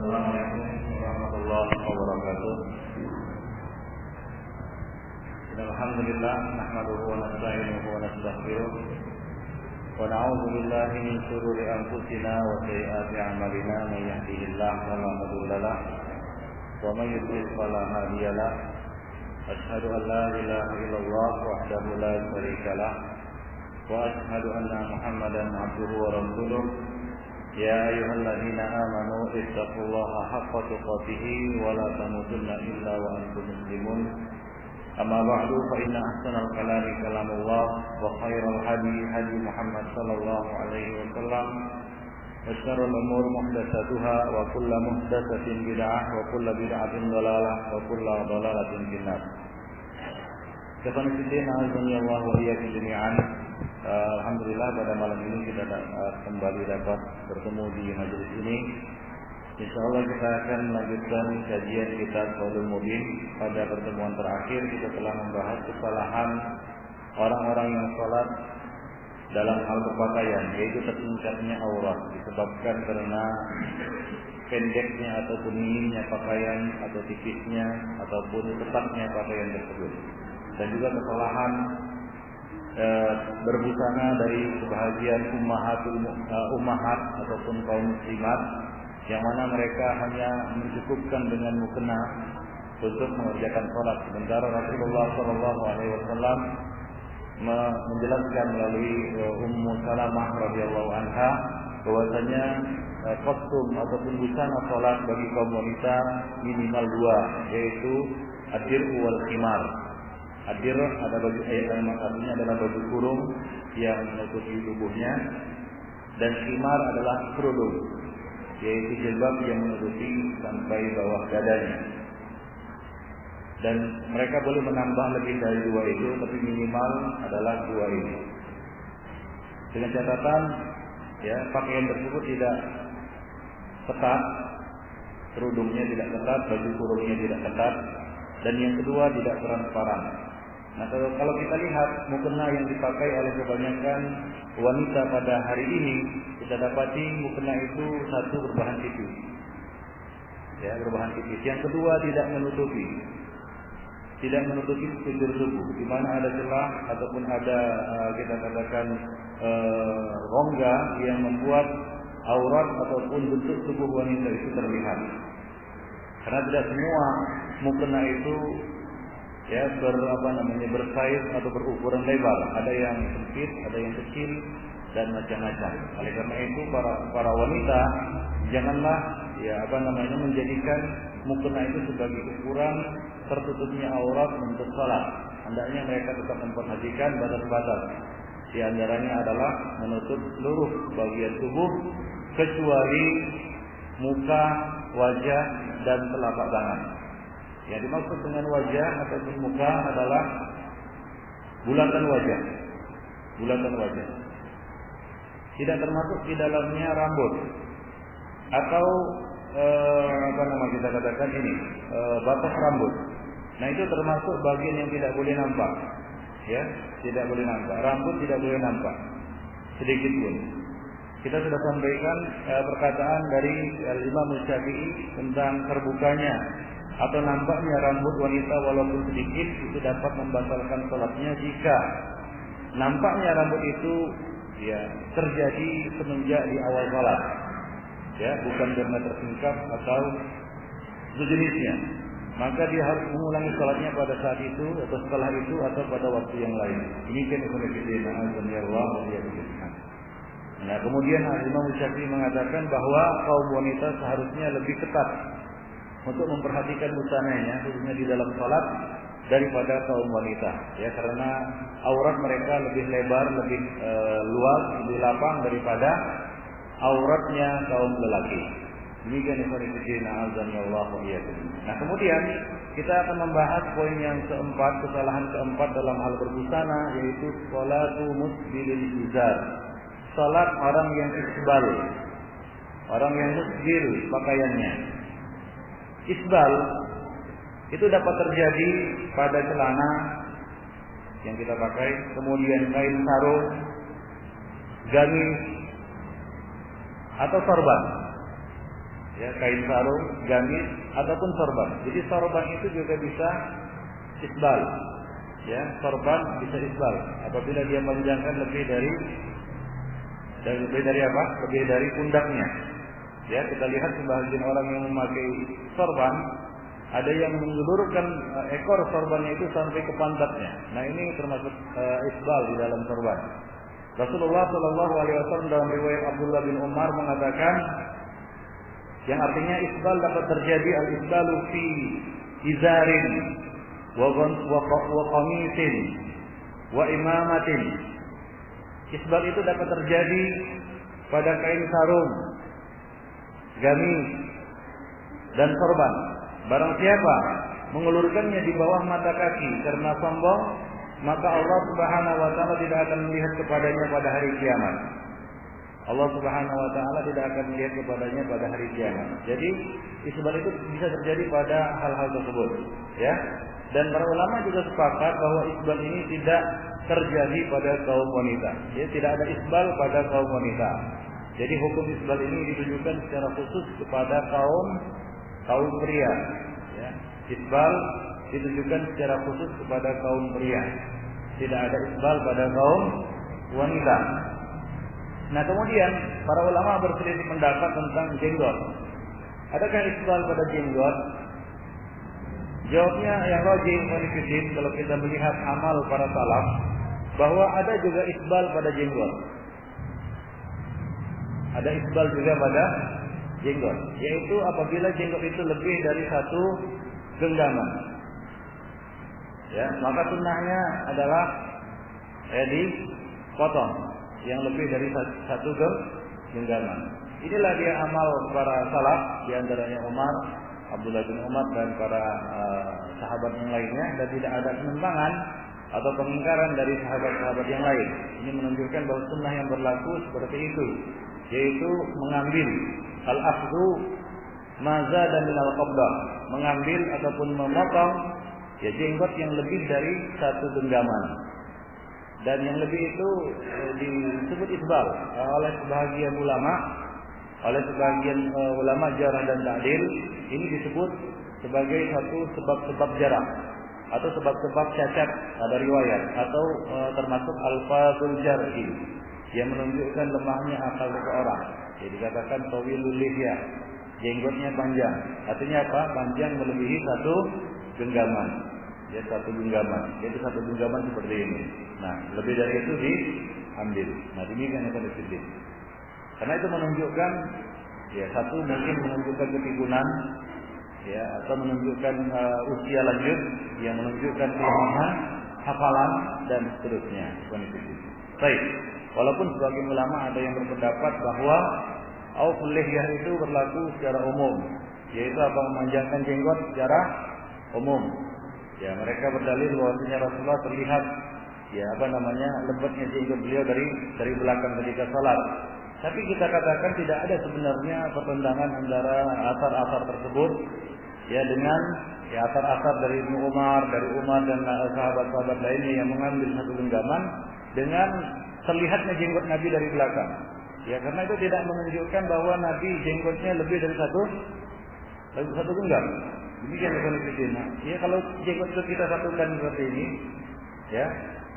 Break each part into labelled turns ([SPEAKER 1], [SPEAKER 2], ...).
[SPEAKER 1] Assalamualaikum warahmatullahi wabarakatuh. Alhamdulillah nahmaduhu wa nasta'inuhu wa nastaghfiruh wa na'udzu billahi min shururi anfusina wa sayyiati a'malina may yahdihillahu fala mudilla lahu wa may yudlil fala hadiya lahu. Asyhadu an la ilaha illallah wahdahu la syarika lahu wa asyhadu anna Muhammadan 'abduhu wa rasuluh. Ya ayyuhalladzina amanu ittaqullaha haqqa tuqatih wa la tamutunna illa wa antum muslimun. Amma ba'du fa inna ahsanal kalami kalamullah wa khairal hadi hadi Muhammad sallallahu alaihi wasallam wa syarrul umur muhdatsatuha wa kullu muhdatsatin bid'ah wa kullu bid'atin dhalalah wa kullu dhalalatin finnar. Kepada kita azza wa iyyakum jami'an. Alhamdulillah pada malam ini kita kembali dapat bertemu di majelis ini. Insyaallah kita akan melanjutkan kajian kitab Qaulul Mubin. Pada pertemuan terakhir kita telah membahas kesalahan orang-orang yang salat dalam hal berpakaian, yaitu tertingkatnya aurat disebabkan karena pendeknya ataupun minimnya pakaian atau tipisnya ataupun ketatnya pakaian tersebut. Dan juga kesalahan berbusana dari sebahagian ummahat ataupun kaum muslimat yang mana mereka hanya mencukupkan dengan mukena untuk mengerjakan salat, sementara Rasulullah sallallahu alaihi wasallam menjelaskan melalui Ummu Salamah radhiyallahu anha bahwasanya kostum ataupun busana salat bagi kaum wanita minimal dua, yaitu adir wal khimar. Adir ada baju artinya adalah baju kurung yang menutupi tubuhnya, dan khimar adalah kerudung, yaitu jilbab yang menutupi sampai bawah dadanya. Dan mereka boleh menambah lebih dari dua itu, tapi minimal adalah dua ini. Dengan catatan, ya, pakaian tersebut tidak ketat, kerudungnya tidak ketat, baju kurungnya tidak ketat, dan yang kedua tidak transparan. Nah, kalau kita lihat mukena yang dipakai oleh kebanyakan wanita pada hari ini, kita dapati mukena itu satu berbahan tipis, ya, berbahan tipis. Yang kedua tidak menutupi sekujur tubuh, di mana ada celah ataupun ada kita katakan rongga yang membuat aurat ataupun bentuk tubuh wanita itu terlihat. Karena tidak semua mukena itu bersaiz atau berukuran lebar. Ada yang sempit, ada yang kecil, dan macam-macam. Oleh karena itu para wanita janganlah menjadikan mukena itu sebagai ukuran tertutupnya aurat untuk salat. Hendaknya mereka tetap memperhatikan batas-batas. Di antaranya adalah menutup seluruh bagian tubuh kecuali muka, wajah, dan telapak tangan. Yang dimaksud dengan wajah atau muka adalah bulatan wajah. Tidak termasuk di dalamnya rambut atau kita katakan ini batas rambut. Nah, itu termasuk bagian yang tidak boleh nampak. Ya, tidak boleh nampak. Rambut tidak boleh nampak sedikit pun. Kita sudah sampaikan perkataan dari Imam Syafi'i tentang terbukanya atau nampaknya rambut wanita walaupun sedikit itu dapat membatalkan salatnya jika nampaknya rambut itu terjadi semenjak di awal salat, bukan karena tersingkap atau sejenisnya, maka dia harus mengulangi salatnya pada saat itu atau setelah itu atau pada waktu yang lain. Demikian Nah, kemudian Imam Syafi'i mengatakan bahwa kaum wanita seharusnya lebih ketat untuk memperhatikan busananya, khususnya di dalam salat, daripada kaum wanita, karena aurat mereka lebih lebar, lebih luas, lebih lapang daripada auratnya kaum lelaki. Demikian Allah. Nah, kemudian kita akan membahas poin yang keempat, kesalahan keempat dalam hal berbusana, yaitu salatu musbilil izar. Salat orang yang isbal, orang yang musbil pakaiannya. Isbal itu dapat terjadi pada celana yang kita pakai, kemudian kain sarung, gamis, atau sorban. ya, kain sarung, gamis ataupun sorban. Jadi sorban itu juga bisa isbal, ya, sorban bisa isbal apabila dia memanjangkan lebih dari apa? Lebih dari pundaknya. Ya, kita lihat sebagian orang yang memakai sorban, ada yang mengelurkan ekor sorbannya itu sampai ke pantatnya. Nah, ini termasuk isbal di dalam sorban. Rasulullah Shallallahu Alaihi Wasallam dalam riwayat Abdullah bin Umar mengatakan, yang artinya isbal dapat terjadi al-isbalu fi izarin wa qamisin wa imamatin. Isbal itu dapat terjadi pada kain sarung, gamis dan sorban. Barang siapa mengulurkannya di bawah mata kaki karena sombong, maka Allah Subhanahu wa taala tidak akan melihat kepadanya pada hari kiamat. Allah Subhanahu wa taala tidak akan melihat kepadanya pada hari kiamat. Jadi isbal itu bisa terjadi pada hal-hal tersebut, ya. Dan para ulama juga sepakat bahwa isbal ini tidak terjadi pada kaum wanita. Ya, tidak ada isbal pada kaum wanita. Jadi hukum isbal ini ditujukan secara khusus kepada kaum pria, ya. Isbal ditujukan secara khusus kepada kaum pria. Tidak ada isbal pada kaum wanita. Nah, kemudian para ulama berselisih pendapat tentang jenggot. Adakah isbal pada jenggot? Jawabnya yang rajih kalau kita melihat amal para salaf, bahwa ada juga isbal pada jenggot. Ada isbal juga pada jenggot, yaitu apabila jenggot itu lebih dari satu genggaman. Ya, maka sunnahnya adalah dipotong yang lebih dari satu genggaman. Inilah dia amal para salaf, di antaranya Umar, Abdullah bin Umar dan para sahabat yang lainnya, dan tidak ada penentangan atau pengingkaran dari sahabat-sahabat yang lain. Ini menunjukkan bahwa sunnah yang berlaku seperti itu, yaitu mengambil al-akhdhu ma zada min al-qabdah, mengambil ataupun memotong ya jenggot yang lebih dari satu genggaman. Dan yang lebih itu disebut isbal oleh sebagian ulama jarah dan ta'dil. Ini disebut sebagai satu sebab-sebab jarah atau sebab-sebab cacat pada riwayat, atau termasuk alfazul jarhi yang menunjukkan lemahnya akal seseorang. Jadi dikatakan tawilul lihya, jenggotnya panjang. Artinya apa? Panjang melebihi satu genggaman. Ya, satu genggaman. Jadi satu genggaman seperti ini. Nah, lebih dari itu diambil. Nah, demikian yang kita disebut. Karena itu menunjukkan, ya, satu mungkin menunjukkan kepikunan, ya, atau menunjukkan usia lanjut, yang menunjukkan kelemahan hafalan dan seterusnya. Baik. Walaupun sebagian ulama ada yang berpendapat bahwa auful lihyah itu berlaku secara umum, yaitu apa, memanjangkan jenggot secara umum. Ya, mereka berdalil bahwasanya Rasulullah terlihat lebatnya jenggot beliau dari belakang ketika salat. Tapi kita katakan tidak ada sebenarnya pertentangan antara asar-asar tersebut ya dengan asar-asar dari Ibnu Umar, dan sahabat-sahabat lainnya yang mengambil satu genggaman dengan terlihatnya jenggot Nabi dari belakang. Ya, karena itu tidak menunjukkan bahwa Nabi jenggotnya lebih dari satu genggam. Demikian kondisinya. Ya, kalau jenggot itu kita satukan seperti ini, ya.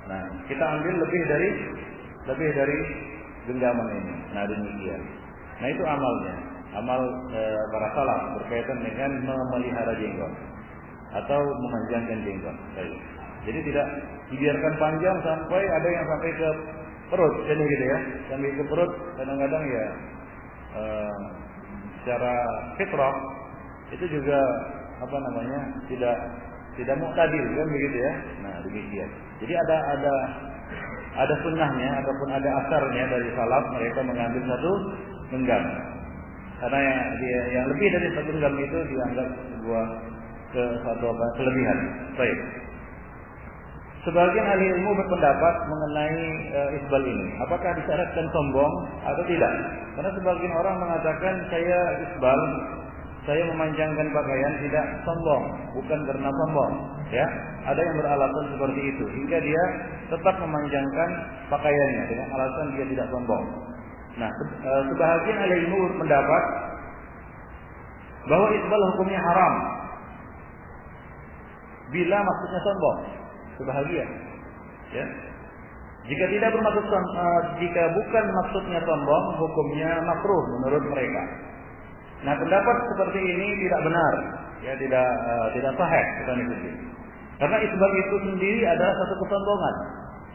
[SPEAKER 1] Nah, kita ambil lebih dari genggaman ini. Nah, demikian. Nah, itu amalnya. Amal para salaf berkaitan dengan memelihara jenggot atau memanjangkan jenggot. Jadi tidak dibiarkan panjang sampai ada yang sampai ke perut, jadi gitu ya. Sampai ke perut kadang-kadang ya secara fitrah itu juga tidak muqtadil kan begitu ya. Nah, demikian. Jadi ada sunnahnya ataupun ada asarnya dari salaf, mereka mengambil satu genggam. Karena yang lebih dari satu genggam itu dianggap sebuah kelebihan. Baik. Sebagian ahli ilmu berpendapat mengenai isbal ini, apakah disyaratkan sombong atau tidak? Karena sebagian orang mengatakan saya isbal, saya memanjangkan pakaian tidak sombong, bukan karena sombong. Ya, ada yang beralasan seperti itu hingga dia tetap memanjangkan pakaiannya dengan alasan dia tidak sombong. Nah, sebagian ahli ilmu berpendapat bahwa isbal hukumnya haram bila maksudnya sombong, bahagia. Ya. Jika tidak bermaksud jika bukan maksudnya sombong, hukumnya makruh menurut mereka. Nah, pendapat seperti ini tidak benar, ya, tidak sahih, bukan itu. Karena isbal itu sendiri adalah satu kesombongan.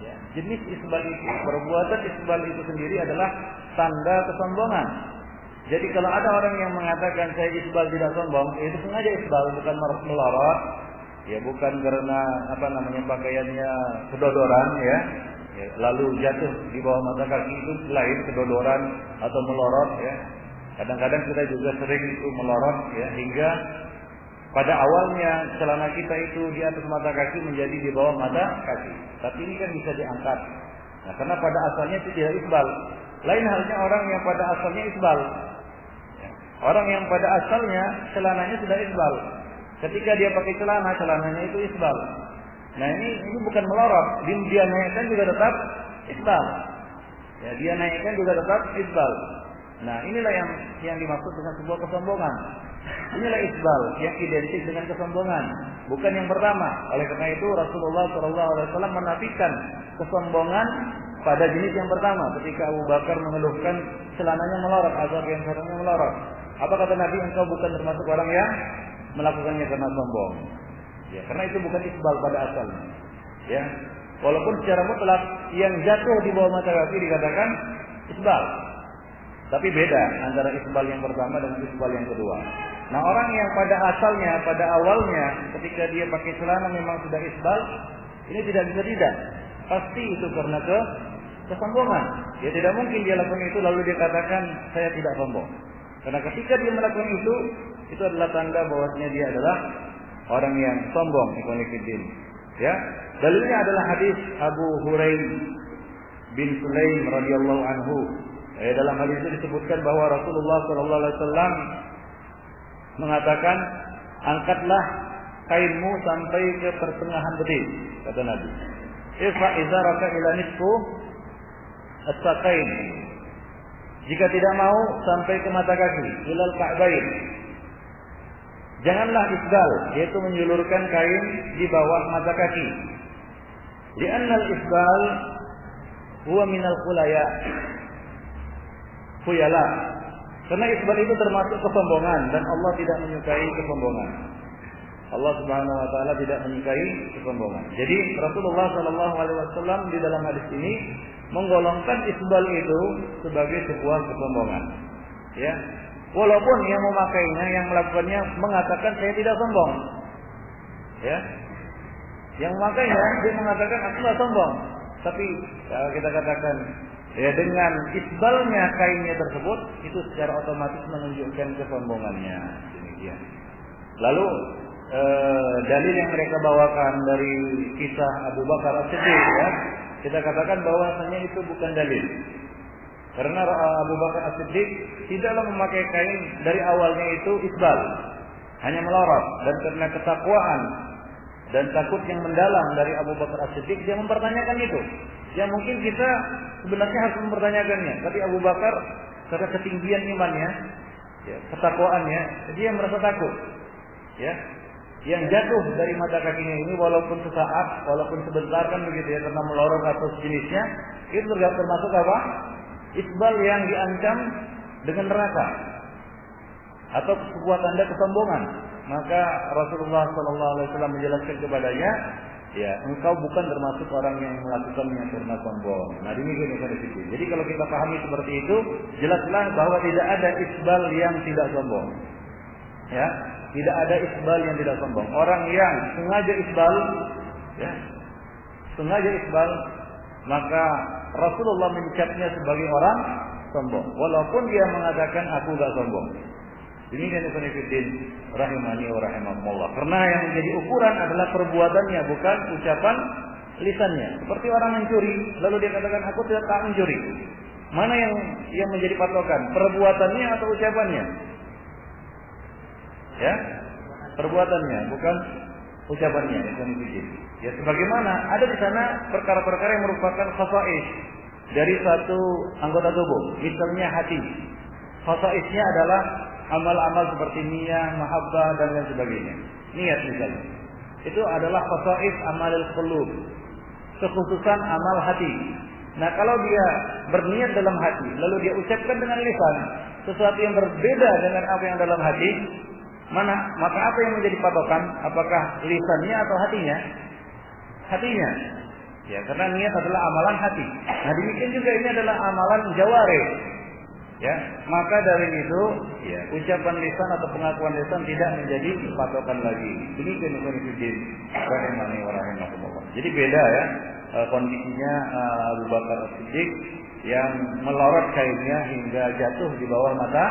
[SPEAKER 1] Ya. Jenis isbal itu, perbuatan isbal itu sendiri adalah tanda kesombongan. Jadi kalau ada orang yang mengatakan saya isbal tidak sombong, itu sengaja isbal, bukan melorot, ya, bukan karena pakaiannya kedodoran, ya, lalu jatuh di bawah mata kaki, itu lain kedodoran atau melorot, ya. Kadang-kadang kita juga sering itu melorot, ya, hingga pada awalnya celana kita itu di atas mata kaki menjadi di bawah mata kaki. Tapi ini kan bisa diangkat. Nah, karena pada asalnya itu tidak isbal. Lain halnya orang yang pada asalnya isbal. Ya. Orang yang pada asalnya celananya sudah isbal. Ketika dia pakai celana, celananya itu isbal. Nah, ini bukan melorot. Dia naikkan juga tetap isbal. Ya, dia naikkan juga tetap isbal. Nah, inilah yang dimaksud dengan sebuah kesombongan. Inilah isbal yang identik dengan kesombongan, bukan yang pertama. Oleh karena itu Rasulullah SAW menafikan kesombongan pada jenis yang pertama. Ketika Abu Bakar mengeluhkan celananya melorot atau celananya melorot, apa kata Nabi? Engkau bukan termasuk orang yang melakukannya karena sombong. Ya, karena itu bukan isbal pada asalnya. Ya, walaupun secara mutlak yang jatuh di bawah mata kaki dikatakan isbal. Tapi beda antara isbal yang pertama dengan isbal yang kedua. Nah, orang yang pada asalnya, pada awalnya ketika dia pakai celana memang sudah isbal, ini tidak bisa tidak. Pasti itu karena kesombongan. Ya, tidak mungkin dia lakukan itu lalu dia katakan saya tidak sombong. Karena ketika dia melakukan itu adalah tanda bahwasanya dia adalah orang yang sombong, ikhwan fillah. Ya, dalilnya adalah hadis Abu Hurairah bin Sulaim radhiyallahu anhu. Dalam hadis itu disebutkan bahwa Rasulullah sallallahu alaihi wasallam mengatakan, angkatlah kainmu sampai ke pertengahan betis, kata Nabi. Ifa izaraka ila nisfu as-saqain. Jika tidak mau sampai ke mata kaki, ilal ka'bain. Janganlah isbal, yaitu menjulurkan kain di bawah mata kaki. Li'anna al-isbal huwa minal khulaya. Khuyala. Karena isbal itu termasuk kesombongan dan Allah tidak menyukai kesombongan. Allah Subhanahu wa taala tidak menyukai kesombongan. Jadi Rasulullah sallallahu alaihi wasallam di dalam hadis ini menggolongkan isbal itu sebagai sebuah kesombongan. Ya. Walaupun yang memakainya, yang melakukannya mengatakan saya tidak sombong. Ya. Yang memakainya dia mengatakan aku tidak sombong. Tapi kalau kita katakan ya, dengan isbalnya kainnya tersebut itu secara otomatis menunjukkan kesombongannya. Demikian. Lalu dalil yang mereka bawakan dari kisah Abu Bakar As-Siddiq, ya, kita katakan bahwasanya itu bukan dalil. Karena Abu Bakar As-Siddiq tidaklah memakai kain dari awalnya itu isbal, hanya melorot, dan karena ketakwaan dan takut yang mendalam dari Abu Bakar As-Siddiq dia mempertanyakan itu. Yang mungkin kita sebenarnya harus mempertanyakannya, tapi Abu Bakar karena ketinggian imannya, ya, ketakwaannya, dia merasa takut. Ya, yang jatuh dari mata kakinya ini walaupun sesaat, walaupun sebentar kan begitu ya, karena melorot atau sejenisnya, itu termasuk apa? Isbal yang diancam dengan neraka atau sebuah tanda kesombongan. Maka Rasulullah SAW menjelaskan kepadanya, ya, engkau bukan termasuk orang yang melakukannya karena sombong. Nah, demikian dari situ. Jadi kalau kita pahami seperti itu, jelaslah bahwa tidak ada isbal yang tidak sombong. Ya, tidak ada isbal yang tidak sombong. Orang yang sengaja isbal, ya, sengaja isbal, maka Rasulullah mencapnya sebagai orang sombong, walaupun dia mengatakan aku enggak sombong. Ini kan ikhwanifiddin rahimani wa rahimakumullah. Karena yang menjadi ukuran adalah perbuatannya, bukan ucapan lisannya. Seperti orang mencuri, lalu dia katakan aku tidak mencuri. Mana yang menjadi patokan? Perbuatannya atau ucapannya? Ya, perbuatannya, bukan ucapannya. Ya, sebagaimana ada di sana perkara-perkara yang merupakan khasa'is dari satu anggota tubuh, misalnya hati. Khasa'isnya adalah amal-amal seperti niyah, mahabbah dan lain sebagainya. Niat misalnya. Itu adalah khasa'is amalul qulub. Kekhususan amal hati. Nah, kalau dia berniat dalam hati, lalu dia ucapkan dengan lisan sesuatu yang berbeda dengan apa yang dalam hati, maka apa yang menjadi patokan? Apakah lisannya atau hatinya? Hatinya. Ya, karena niat adalah amalan hati. Nah, demikian juga ini adalah amalan jawarih. Ya, maka dari itu, ya, ucapan lisan atau pengakuan lisan tidak menjadi patokan lagi. Demikian konfidin rahimani wa rahimakumullah. Jadi beda ya kondisinya Abu Bakar As-Siddiq yang melorot kainnya hingga jatuh di bawah mata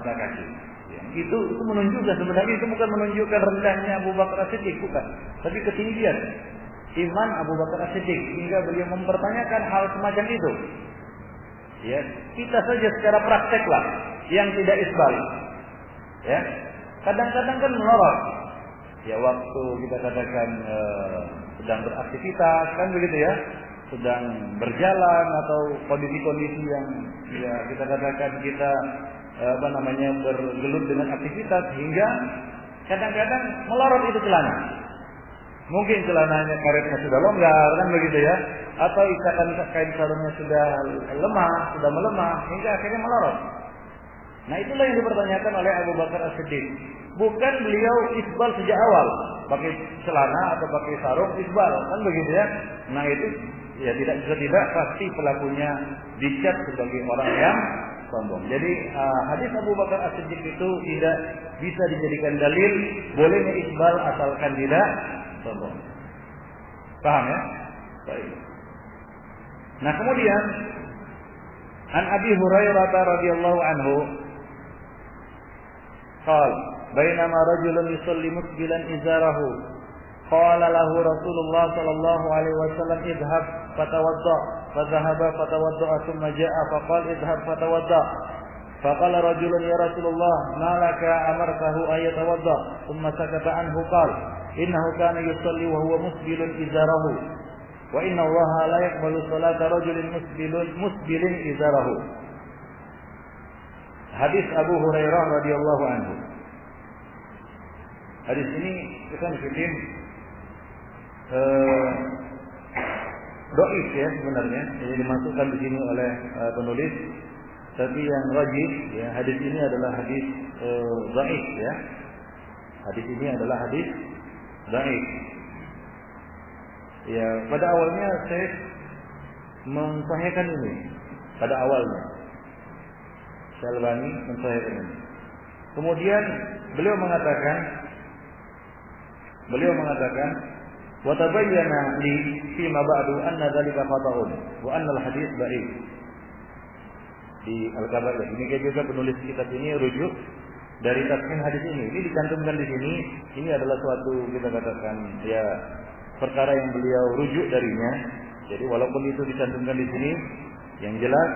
[SPEAKER 1] kaki. Ya, itu menunjukkan sebenarnya itu bukan menunjukkan rendahnya Abu Bakar As-Siddiq, bukan, tapi ketinggian iman Abu Bakar As-Siddiq hingga beliau mempertanyakan hal semacam itu. Ya, kita saja secara prakteklah yang tidak isbal. Ya, kadang-kadang kan melorot. Ya, waktu kita katakan sedang beraktivitas kan begitu ya, sedang berjalan atau kondisi-kondisi yang ya kita katakan kita bergelut dengan aktivitas hingga kadang-kadang melorot itu celana. Mungkin celananya karetnya sudah longgar kan begitu ya, atau ikatan kain sarungnya sudah melemah hingga akhirnya melorot. Nah, itulah yang dipertanyakan oleh Abu Bakar As-Siddiq. Bukan beliau isbal sejak awal, pakai celana atau pakai sarung isbal kan begitu ya. Nah, itu ya tidak pasti pelakunya dicap sebagai orang yang sombong. Jadi hadis Abu Bakar As-Siddiq itu tidak bisa dijadikan dalil bolehnya isbal asalkan tidak sombong. Paham ya? Baik. Nah, kemudian An Abi Hurairah radhiyallahu anhu qala bainama rajulun yusalli musbilan izarahu qala lahu Rasulullah sallallahu alaihi wasallam idhhab fatawadda fadhahaba fatawadda thumma jaa faqala idhhab fatawadda faqala rajulun ya Rasulullah ma laka amartahu ayatawadda thumma sakata anhu qala innahu kana yusalli wa huwa musbilun izarahu wa inna Allaha la yaqbalu salata rajulin musbilin izarahu. Hadis Abu Hurairah radhiyallahu anhu. Hadis ini kita mungkin dhaif ya sebenarnya, ini dimasukkan di sini oleh penulis, tapi yang rajih ya hadis ini adalah hadis dhaif ya. Hadis ini adalah hadis dhaif. Ya, pada awalnya saya mensahihkan ini. Pada awalnya Syalbani mensahihkan ini. Kemudian beliau mengatakan wa tabayyana li fi ma ba'du anna dzalika khata'un wa anna al-hadits dhaif. Di Al-Kabair demikian juga penulis kitab ini rujuk dari tasnif hadis ini. Ini dicantumkan di sini. Ini adalah suatu kita katakan ya perkara yang beliau rujuk darinya. Jadi walaupun itu dicantumkan di sini, yang jelas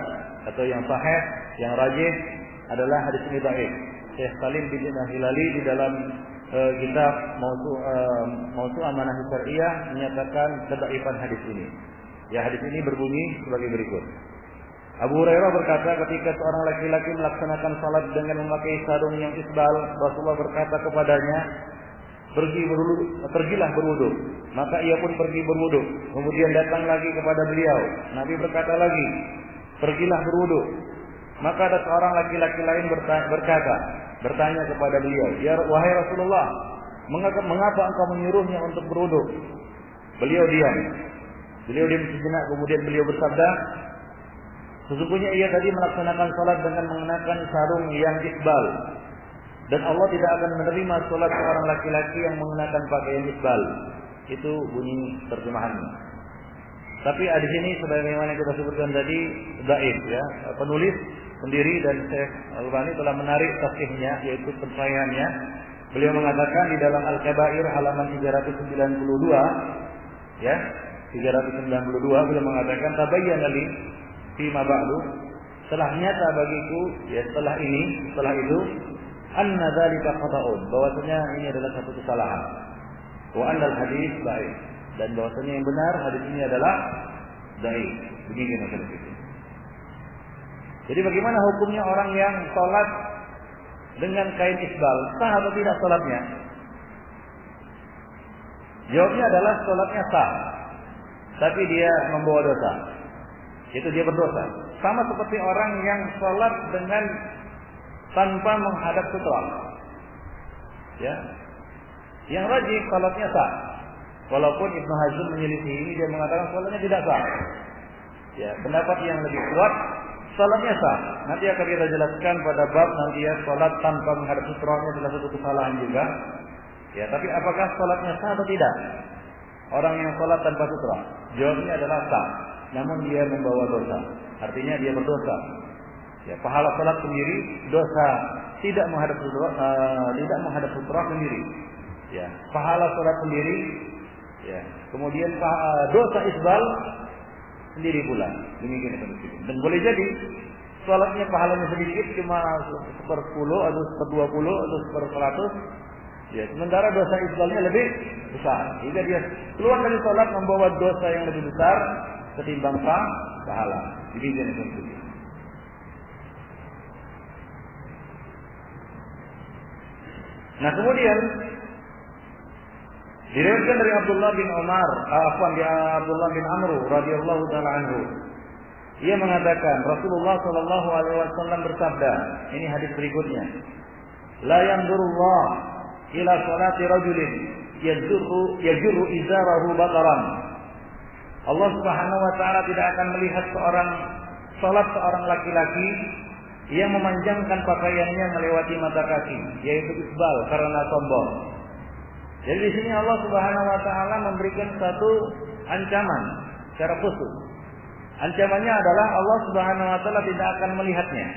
[SPEAKER 1] atau yang sahih, yang rajih adalah hadis ini dhaif. Syekh Salim bin Hilali di dalam kitab Mausu'ah Manahij Syar'iyyah menyatakan kedhaifan hadis ini. Ya, hadis ini berbunyi sebagai berikut. Abu Hurairah berkata ketika seorang laki-laki melaksanakan salat dengan memakai sarung yang isbal, Rasulullah berkata kepadanya, pergilah berwudu. Maka ia pun pergi berwudu. Kemudian datang lagi kepada beliau. Nabi berkata lagi, pergilah berwudu. Maka ada seorang laki-laki lain bertanya kepada beliau, ya wahai Rasulullah, mengapa engkau menyuruhnya untuk berwudu? Beliau diam sejenak, kemudian beliau bersabda, sesungguhnya ia tadi melaksanakan salat dengan mengenakan sarung yang isbal. Dan Allah tidak akan menerima salat seorang laki-laki yang mengenakan pakaian isbal. Itu bunyi terjemahannya. Tapi di sini sebagaimana kita sebutkan tadi dhaif ya. Penulis sendiri dan Syekh Al-Albani telah menarik tasihnya, yaitu pensahihannya. Beliau mengatakan di dalam Al-Kabair halaman 392 ya, 392 beliau mengatakan tabayyana li fi ma ba'du, telah nyata bagiku ya setelah itu anna dzalika khata'un, bahwasanya ini adalah satu kesalahan. Wa anna al-hadits dhaif, dan bahwasanya yang benar hadis ini adalah dhaif. Begini masalah itu. Jadi bagaimana hukumnya orang yang salat dengan kain isbal, sah atau tidak salatnya? Jawabnya adalah salatnya sah, tapi dia membawa dosa. Itu dia berdosa. Sama seperti orang yang salat dengan tanpa menghadap sutra. Ya. Yang rajih salatnya sah. Walaupun Ibnu Hazm menyelisih ini, dia mengatakan salatnya tidak sah. Ya, pendapat yang lebih kuat salatnya sah. Nanti akan kita jelaskan pada bab nanti ya, salat tanpa menghadap sutranya adalah satu kesalahan juga. Ya, tapi apakah salatnya sah atau tidak? Orang yang salat tanpa sutra, jawabnya adalah sah. Namun dia membawa dosa. Artinya dia berdosa. Ya, pahala salat sendiri, dosa tidak menghadap sutra sendiri. Ya, pahala salat sendiri. Ya, kemudian dosa isbal sendiri pula. Demikian itu. Dan boleh jadi salatnya pahalanya sedikit, cuma 1/10 atau 1/20 atau 1/100. Ya, sementara dosa isbalnya lebih besar. Jika dia keluar dari salat membawa dosa yang lebih besar ketimbang pahala. Demikian itu. Nah, kemudian diriwayatkan dari Abdullah bin Abdullah bin Amr radhiyallahu taala anhu. Ia mengatakan Rasulullah sallallahu alaihi wasallam bersabda, ini hadis berikutnya. La yanzurullah ila salati rajulin yajurru izarahu bataran. Allah Subhanahu wa taala tidak akan melihat salat seorang laki-laki yang memanjangkan pakaiannya melewati mata kaki, yaitu isbal karena sombong. Jadi di sini Allah Subhanahu wa taala memberikan satu ancaman secara khusus. Ancamannya adalah Allah Subhanahu wa taala tidak akan melihatnya.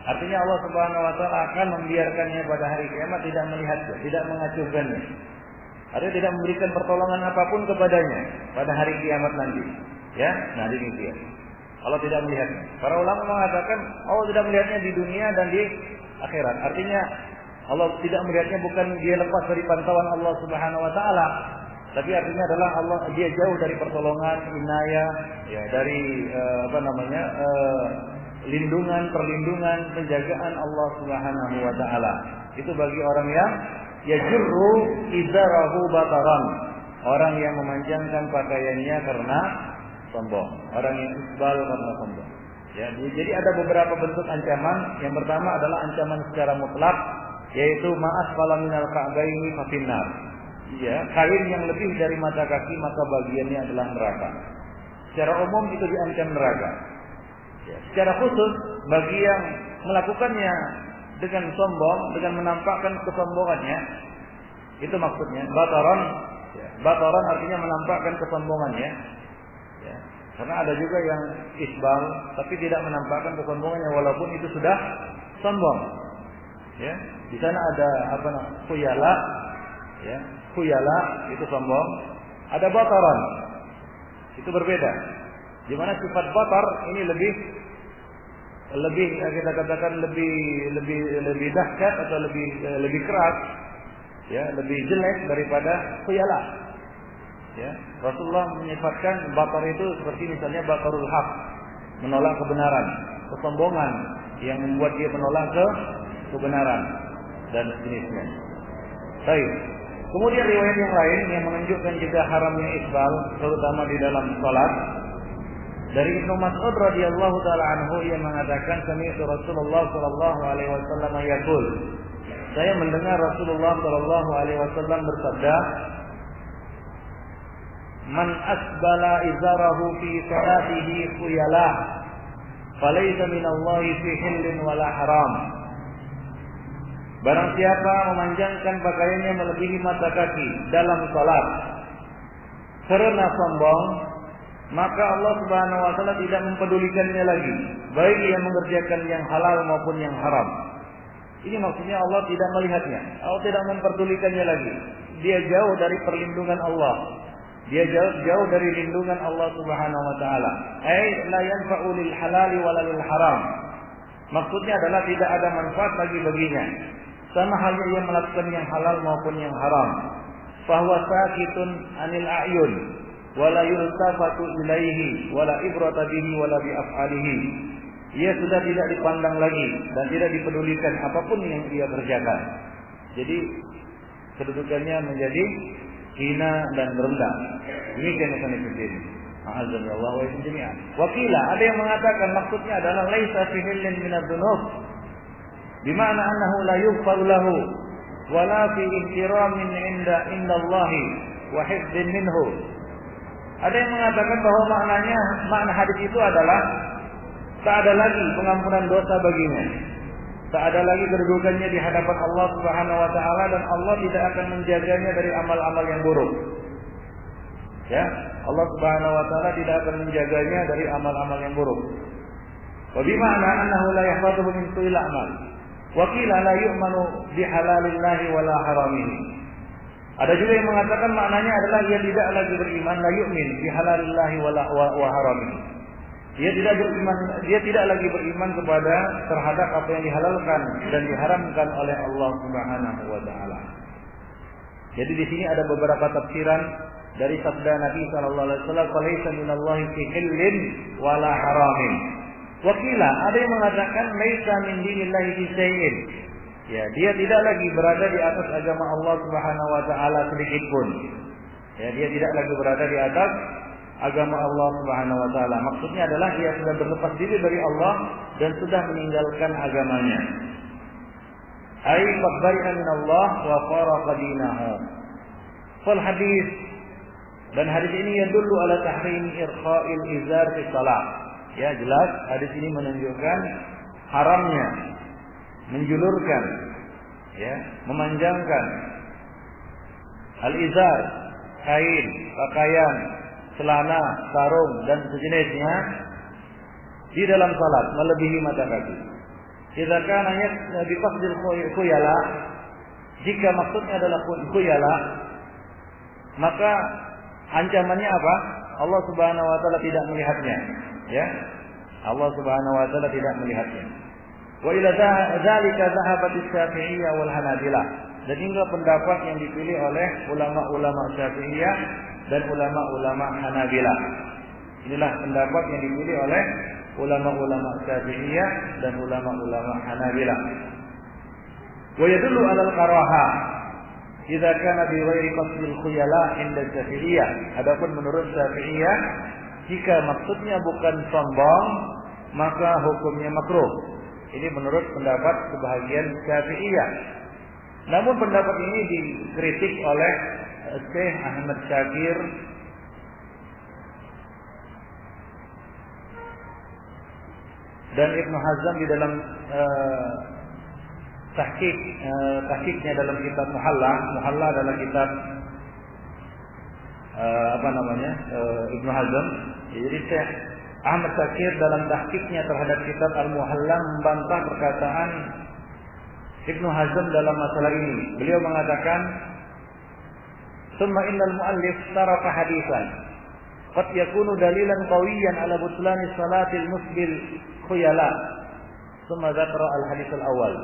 [SPEAKER 1] Artinya Allah Subhanahu wa taala akan membiarkannya pada hari kiamat, tidak melihatnya, tidak mengacuhkannya. Artinya tidak memberikan pertolongan apapun kepadanya pada hari kiamat nanti. Ya, nah demikian. Allah tidak melihatnya. Para ulama mengatakan Allah tidak melihatnya di dunia dan di akhirat. Artinya Allah tidak melihatnya bukan dia lepas dari pantauan Allah Subhanahu wa taala, tapi artinya adalah Allah dia jauh dari pertolongan, inayah, ya dari perlindungan, penjagaan Allah Subhanahu wa taala. Itu bagi orang yang yajurru izarahu bataran, orang yang memanjangkan pakaiannya karena sombong, orang yang isbal karena sombong. Ya, jadi ada beberapa bentuk ancaman. Yang pertama adalah ancaman secara mutlak, yaitu ma'asfala minal ka'baini fa finnar. Ya, kain yang lebih dari mata kaki maka bagiannya adalah neraka. Secara umum itu diancam neraka. Ya, secara khusus bagi yang melakukannya dengan sombong, dengan menampakkan kesombongannya, itu maksudnya bataran. Ya, bataran artinya menampakkan kesombongannya. Ya, karena ada juga yang isbal tapi tidak menampakkan kesombongannya walaupun itu sudah sombong. Ya, di sana ada khuyala, ya, khuyala itu sombong. Ada bataran, itu berbeda. Di mana sifat batar ini lebih kita katakan lebih dahsyat atau lebih keras, ya, lebih jelek daripada khuyala. Ya, Rasulullah menyifatkan batar itu seperti misalnya batarul haq, menolak kebenaran, kesombongan yang membuat dia menolak kebenaran dan sejenisnya. Baik. Kemudian riwayat yang lain yang menunjukkan juga haramnya isbal, terutama di dalam salat. Dari Ibnu Mas'ud radhiyallahu taala anhu, ia mengatakan sami'tu Rasulullah sallallahu alaihi wasallam yaqul. Saya mendengar Rasulullah sallallahu alaihi wasallam bersabda, "Man asbala izarahu fi salatihi khuyala, falaysa minallahi fi hillin wala haram." Barang siapa memanjangkan pakaiannya melebihi mata kaki dalam salat karena sombong, maka Allah Subhanahu wa taala tidak mempedulikannya lagi, baik ia mengerjakan yang halal maupun yang haram. Ini maksudnya Allah tidak melihatnya, Allah tidak mempedulikannya lagi. Dia jauh dari perlindungan Allah. Dia jauh dari lindungan Allah Subhanahu wa taala. Ai la yanfa'u lil halali wala lil haram. Maksudnya adalah tidak ada manfaat baginya. Sama halnya ia melakukan yang halal maupun yang haram. Fahuwa sakitun anil a'yun wala yultafatu ilaihi wala ibrata bihi wala bi af'alihi. ia sudah tidak dipandang lagi dan tidak dipedulikan apapun yang ia kerjakan. Jadi kedudukannya menjadi hina dan rendah. Demikian akan itu. A'azzallahu wa iyyakum jami'an. Wakila, ada yang mengatakan maksudnya adalah laisa fi hillin min adz-dzunub. Bima'na annahu la yughfaru lahu wa la fi ihtiramin 'inda Allah wa hifdhin minhu. Ada yang mengatakan bahwa makna hadis itu adalah tak ada lagi pengampunan dosa baginya. Tak ada lagi kedudukannya di hadapan Allah Subhanahu wa taala dan Allah tidak akan menjaganya dari amal-amal yang buruk. Ya, Allah Subhanahu wa taala tidak akan menjaganya dari amal-amal yang buruk. Wa bima'na annahu la yahfazuhu min su'il a'mal. Wa qila la yu'manu bi halalillahi wa la haramihi. Ada juga yang mengatakan maknanya adalah ia tidak lagi beriman, la yu'min bi halalillahi wa haramihi. Dia tidak lagi beriman kepada terhadap apa yang dihalalkan dan diharamkan oleh Allah Subhanahu wa taala. Jadi di sini ada beberapa tafsiran dari sabda Nabi sallallahu alaihi wasallam, "Laisa minallahi fi hillin wala haramin." Wakila, ada yang mengatakan laisa min dinillahi fi syai'in. Ya, dia tidak lagi berada di atas agama Allah Subhanahu wa taala sedikit pun. Ya, dia tidak lagi berada di atas agama Allah Subhanahu wa taala. Maksudnya adalah ia sudah berlepas diri dari Allah dan sudah meninggalkan agamanya. Ai qad bari'a min Allah wa faraqa dinahu. Fal hadis, dan hadis ini yadullu ala tahrim irkha'il izar fi shalah. Ya, jelas hadis ini menunjukkan haramnya menjulurkan, ya, memanjangkan al-izar, kain, pakaian, celana, sarung dan sejenisnya di dalam salat melebihi mata kaki. Jika kananya bi qasdil khuyala, jika maksudnya adalah khuyala, maka ancamannya apa? Allah Subhanahu wa taala tidak melihatnya, ya. Allah Subhanahu wa taala tidak melihatnya. Wa ila dzalika dhahabat Syafi'iyah wal Hanabilah. Dan inilah pendapat yang dipilih oleh ulama-ulama Syafi'iyah dan ulama-ulama Hanabilah. Inilah pendapat yang dipilih oleh ulama-ulama Syafi'iyah dan ulama-ulama Hanabilah. Wa yadullu 'alal karahah idza kana bi ghairi qasdil khuyala inda Syafi'iyah. Adapun menurut Syafi'iyah, jika maksudnya bukan sombong, maka hukumnya makruh. Ini menurut pendapat sebahagian Syafi'iyah. Namun pendapat ini dikritik oleh Syekh Ahmad Syakir dan Ibnu Hazm di dalam tahqiqnya dalam kitab Muhalla. Muhalla adalah kitab Ibnu Hazm. Jadi Syekh Ahmad Syakir dalam tahqiqnya terhadap kitab Al-Muhalla membantah perkataan Ibnu Hazm dalam masalah ini. Beliau mengatakan, "Summa innal muallif taraka hadisan qad yakunu dalilan qawiyan ala butlani salatil musbil khuyala." Summa dzakara al-hadits al-awwal.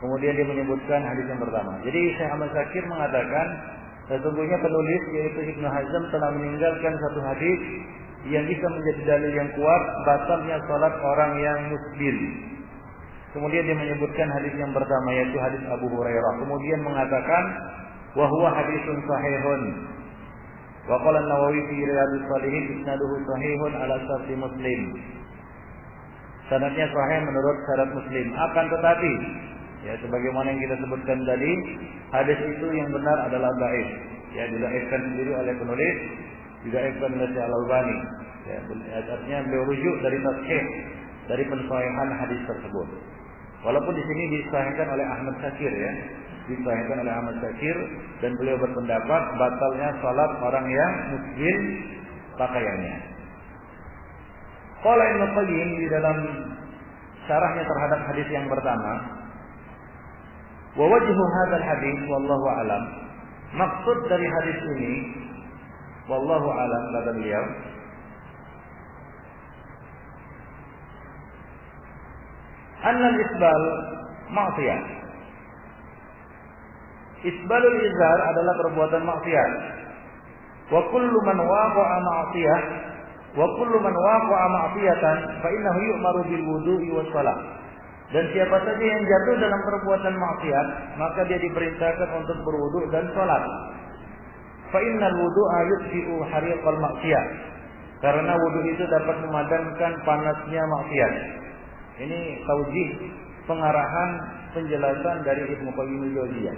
[SPEAKER 1] Kemudian dia menyebutkan hadis yang pertama. Jadi Syekh Ahmad Syakir mengatakan, sesungguhnya penulis yaitu Ibnu Hazm telah meninggalkan satu hadis yang bisa menjadi dalil yang kuat batalnya salat orang yang musbil. Kemudian dia menyebutkan hadis yang pertama yaitu hadis Abu Hurairah. Kemudian mengatakan wa huwa hadisun sahihun. Wa qala an-Nawawi fi Riyadhus Shalihin isnaduhu sahihun ala sharti Muslim. Sanadnya sahih menurut syarat Muslim. Akan tetapi, ya sebagaimana yang kita sebutkan tadi, hadis itu yang benar adalah dhaif. Ya, didaifkan sendiri oleh penulis, didaifkan oleh Syekh Al-Albani. Ya, artinya beliau rujuk dari tashih, dari pensahihan hadis tersebut. Walaupun di sini disahihkan oleh Ahmad Syakir, ya, disahihkan oleh Ahmad Syakir, dan beliau berpendapat batalnya salat orang yang musbil pakaiannya. Qala Ibnu Qayyim di dalam syarahnya terhadap hadis yang pertama, wa wajhu hadzal hadis wallahu alam. Maksud dari hadis ini wallahu alam kata beliau, annal isbal ma'siyah. Isbalul izar adalah perbuatan maksiat. Wa kullu man waqa'a ma'siyah Wa kullu man waqa'a ma'siyatan fa innahu yu'maru bil wudu'i was shalah. Dan siapa saja yang jatuh dalam perbuatan maksiat, maka dia diperintahkan untuk berwudu dan salat. Fa innal wudu'a yutfi'u hariqal maksiyah. Karena wudu itu dapat memadamkan panasnya maksiat. Ini taujih, pengarahan, penjelasan dari Ibnu Qayyim al-Jauziyah.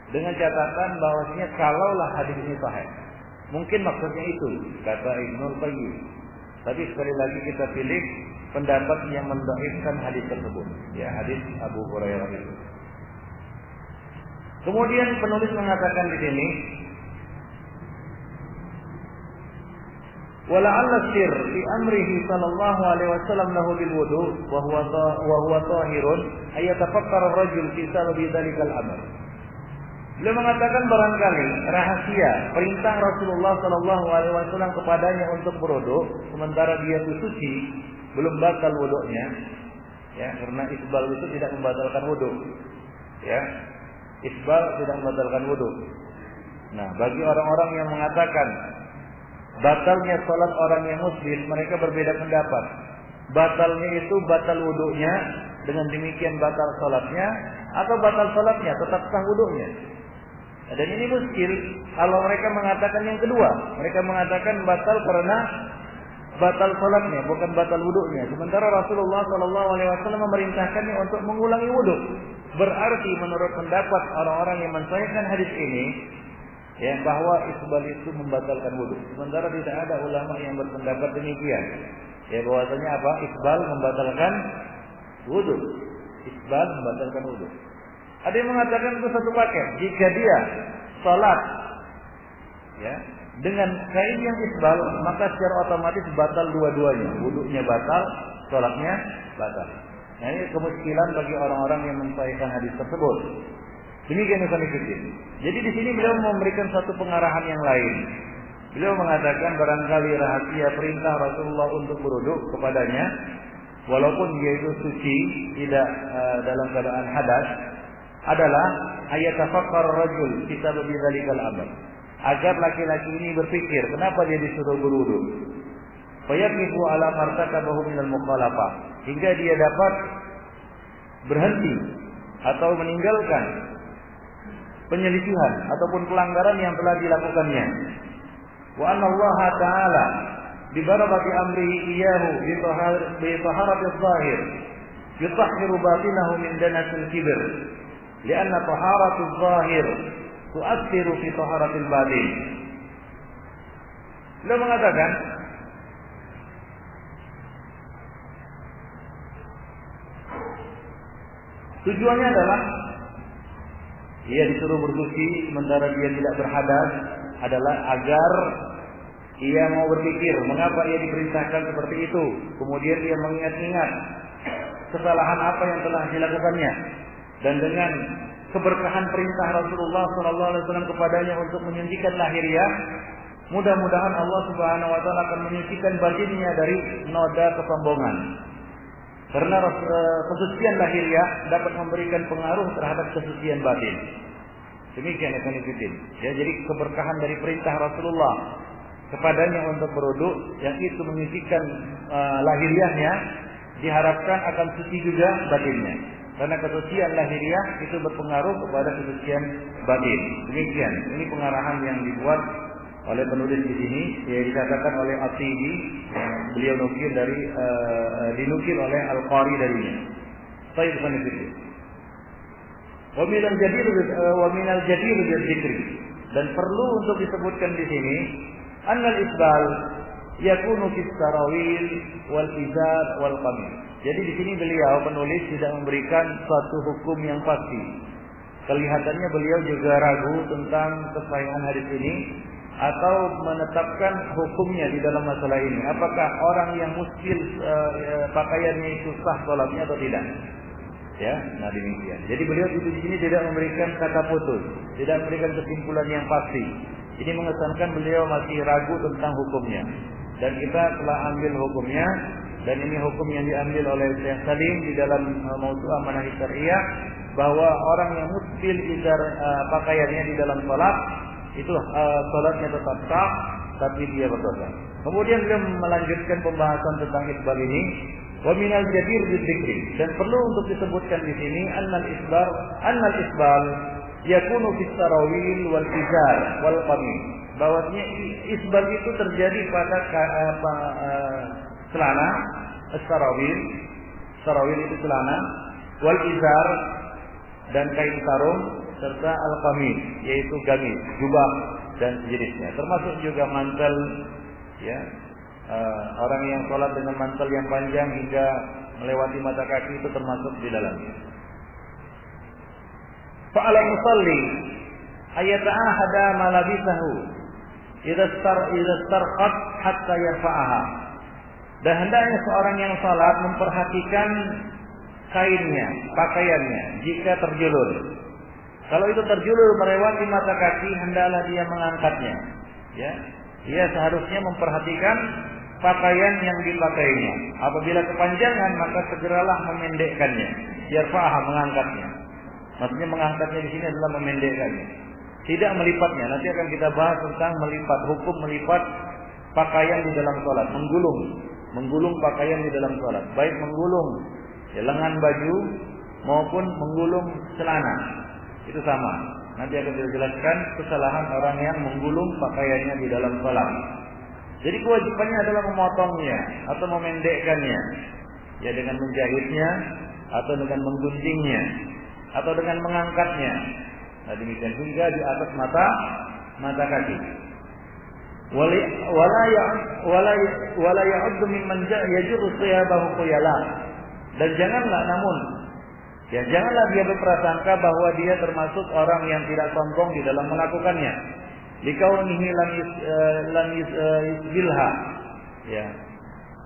[SPEAKER 1] Dengan catatan bahwasanya kalaulah hadis ini sahih, mungkin maksudnya itu kata Ibnu Qayyim. Tapi sekali lagi kita pilih pendapat yang mendhaifkan hadis tersebut, ya, hadis Abu Hurairah itu. Kemudian penulis mengatakan di sini, wala'alla sir fi amrihi sallallahu alaihi wasallam lahu bil wudu wa huwa tahirun ayatafakkar ar-rajul fi sababi dzalikal amr. Beliau mengatakan barangkali rahasia perintah Rasulullah sallallahu alaihi wasallam kepadanya untuk berwudu sementara dia itu suci, belum batal wudunya, ya, karena isbal itu tidak membatalkan wudu, ya, isbal tidak membatalkan wudu. Nah, bagi orang-orang yang mengatakan batalnya salat orang yang muslim, mereka berbeda pendapat. Batalnya itu batal wudunya, dengan demikian batal salatnya, atau batal salatnya tetap sah wudunya. Dan ini muskil kalau mereka mengatakan yang kedua. Mereka mengatakan batal karena batal salatnya, bukan batal wudunya. Sementara Rasulullah SAW memerintahkannya untuk mengulangi wudu. Berarti menurut pendapat orang-orang yang mensahihkan hadis ini, ya, bahwa isbal itu membatalkan wudu. Sementara tidak ada ulama yang berpendapat demikian. Ya, bahwasanya apa? Isbal membatalkan wudu. Isbal membatalkan wudu. Ada yang mengatakan itu satu paket. Jika dia salat, ya, dengan kain yang isbal, maka secara otomatis batal dua-duanya. Wudunya batal, salatnya batal. Nah, ini kemuskilan bagi orang-orang yang mensahihkan hadis tersebut. Demikian Ibnu Qayyim. Jadi di sini beliau memberikan satu pengarahan yang lain. Beliau mengatakan barangkali rahasia perintah Rasulullah untuk berwudu kepadanya, walaupun dia itu suci, tidak dalam keadaan hadas, adalah ayatafakkar rajul fi sababi dzalikal amr. Agar laki-laki ini berpikir kenapa dia disuruh berwudu. Fayaqifu ala martakabahu minal mukhalafah, hingga dia dapat berhenti atau meninggalkan penyelisihan ataupun pelanggaran yang telah dilakukannya. Wa anna Allah Ta'ala bi barakati amrihi iyyahu bi taharatil zahir yutahhiru batinahu min danatil kibr. Lianna taharatul zahir tu'athiru fi taharatil batin. Beliau mengatakan tujuannya adalah ia disuruh bersuci sementara dia tidak berhadas adalah agar ia mau berpikir mengapa ia diperintahkan seperti itu. Kemudian ia mengingat-ingat kesalahan apa yang telah dilakukannya. Dan dengan keberkahan perintah Rasulullah SAW kepadanya untuk menyucikan lahiriah, mudah-mudahan Allah Subhanahu Wa Taala akan menyucikan batinnya dari noda kesombongan. Karena kesucian lahiriah dapat memberikan pengaruh terhadap kesucian batin. Demikian Ibnu Qayyim. Ya, jadi keberkahan dari perintah Rasulullah kepadanya untuk berwudu, yang itu menyucikan lahiriahnya, diharapkan akan suci juga batinnya. Karena kesucian lahiriah itu berpengaruh kepada kesucian batin. Demikian. Ini pengarahan yang dibuat oleh penulis di sini, yang dikatakan oleh At-Tibi. Beliau dinukil oleh Al-Qari darinya. Saya bukan itu. Wa minal jadir dzikri. Dan perlu untuk disebutkan di sini, annal isbal yakunu fis sarawil wal izar wal qamis. Jadi di sini beliau penulis tidak memberikan suatu hukum yang pasti. Kelihatannya beliau juga ragu tentang kesahihan hadis ini atau menetapkan hukumnya di dalam masalah ini. Apakah orang yang muskil pakaiannya itu sah salatnya atau tidak? Ya, nah demikian. Jadi beliau di sini tidak memberikan kata putus, tidak memberikan kesimpulan yang pasti. Ini mengesankan beliau masih ragu tentang hukumnya. Dan kita telah ambil hukumnya. Dan ini hukum yang diambil oleh Syekh Salim di dalam Mawsu'ah Manahij Syariah, bahwa orang yang muskil izar pakaiannya di dalam salat itu salatnya tetap sah, tapi dia berdosa. Kemudian beliau melanjutkan pembahasan tentang isbal ini. Wa minal jadir bidzikri, dan perlu untuk disebutkan di sini annal isbal yakunu fis sarawil wal izar wal qamis. Bahwasanya isbal itu terjadi pada celana, sarawil itu celana, wal izar dan kain sarung, serta al qamis yaitu gamis, jubah dan sejenisnya. Termasuk juga mantel, ya. Orang yang sholat dengan mantel yang panjang hingga melewati mata kaki itu termasuk di dalamnya. Fa'ala musalli ayata'ahada malabisahu idza starqat hatta yarfa'aha. Dan hendaknya seorang yang sholat memperhatikan kainnya, pakaiannya jika terjulur. Kalau itu terjulur melewati mata kaki, hendaklah dia mengangkatnya. Ya, dia seharusnya memperhatikan pakaian yang dipakainya. Apabila kepanjangan, maka segeralah memendekkannya. Yarfa'aha, mengangkatnya. Maksudnya mengangkatnya di sini adalah memendekkannya. Tidak melipatnya. Nanti akan kita bahas tentang melipat, hukum melipat pakaian di dalam sholat, menggulung pakaian di dalam sholat. Baik menggulung lengan baju maupun menggulung celana. Itu sama. Nanti akan kita jelaskan kesalahan orang yang menggulung pakaiannya di dalam sholat. Jadi kewajibannya adalah memotongnya atau memendekkannya, ya dengan menjahitnya atau dengan mengguntingnya atau dengan mengangkatnya. Nah, demikian hingga di atas mata kaki. Wala ya'uddu mimman yajurru thiyabahu khuyala. Dan janganlah dia berprasangka bahwa dia termasuk orang yang tidak sombong di dalam melakukannya. Likaunihi lam yusbilha, ya.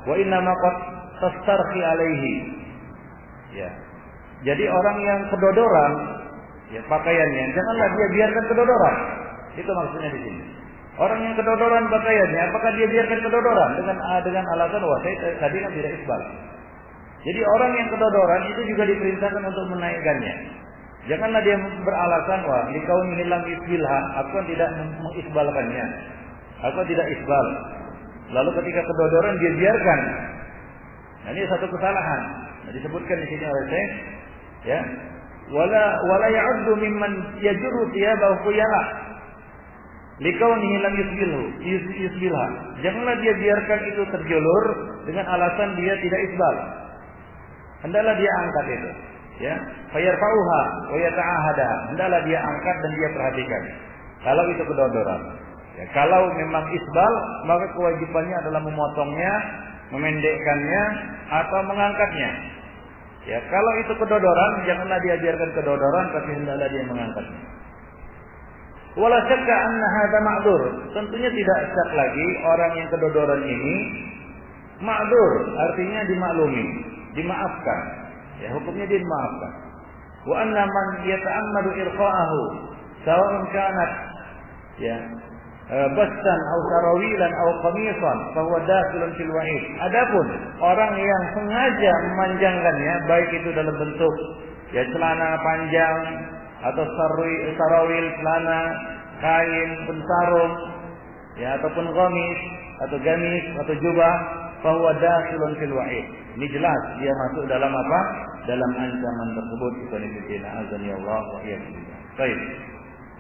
[SPEAKER 1] Wa inna ma qad tastarhi alaihi, ya. Jadi orang yang kedodoran, ya, pakaiannya, janganlah dia biarkan kedodoran. Itu maksudnya di sini. Orang yang kedodoran pakaiannya, apakah dia biarkan kedodoran dengan alasan wah saya tadi kan tidak isbal. Jadi orang yang kedodoran itu juga diperintahkan untuk menaikkannya. Janganlah dia beralasan wah likaunihi lam yusbilha, aku tidak mengisbalkannya. Aku tidak isbal. Lalu ketika kedodoran dia biarkan. Nah, ini satu kesalahan. Nah, disebutkan di sini oleh Syekh, ya. Wala ya'uddu mimman yajurru thiyabahu khuyala. Likaunihi lam yusbilha. Janganlah dia biarkan itu terjulur dengan alasan dia tidak isbal. Hendaklah dia angkat itu, ya. Fayarfa'uha wa yata'ahada. Hendaklah dia angkat dan dia perhatikan. Kalau itu kedodoran. Ya, kalau memang isbal, maka kewajibannya adalah memotongnya, memendekkannya atau mengangkatnya. Ya, kalau itu kedodoran, janganlah dia biarkan kedodoran, tapi hendaklah dia mengangkatnya. Wala syakka anna hadza ma'dzur. Tentunya tidak syak lagi orang yang kedodoran ini ma'dzur, artinya dimaklumi, dimaafkan. Ya, hukumnya dia dimaafkan. Wa anna man yata'ammadu irqa'ahu sawa'un kanat, ya, bastan aw sarawilan aw qamisan fa huwa dakhilun fil wa'id. Adapun orang yang sengaja memanjangkannya, baik itu dalam bentuk ya celana panjang atau sarawil, celana kain pensarung, ya, ataupun qamis atau gamis atau jubah, fa huwa dakhilun fil wa'id. Ini jelas dia masuk dalam apa? Dalam ancaman tersebut. Azani Allah wa iyyakum. Baik.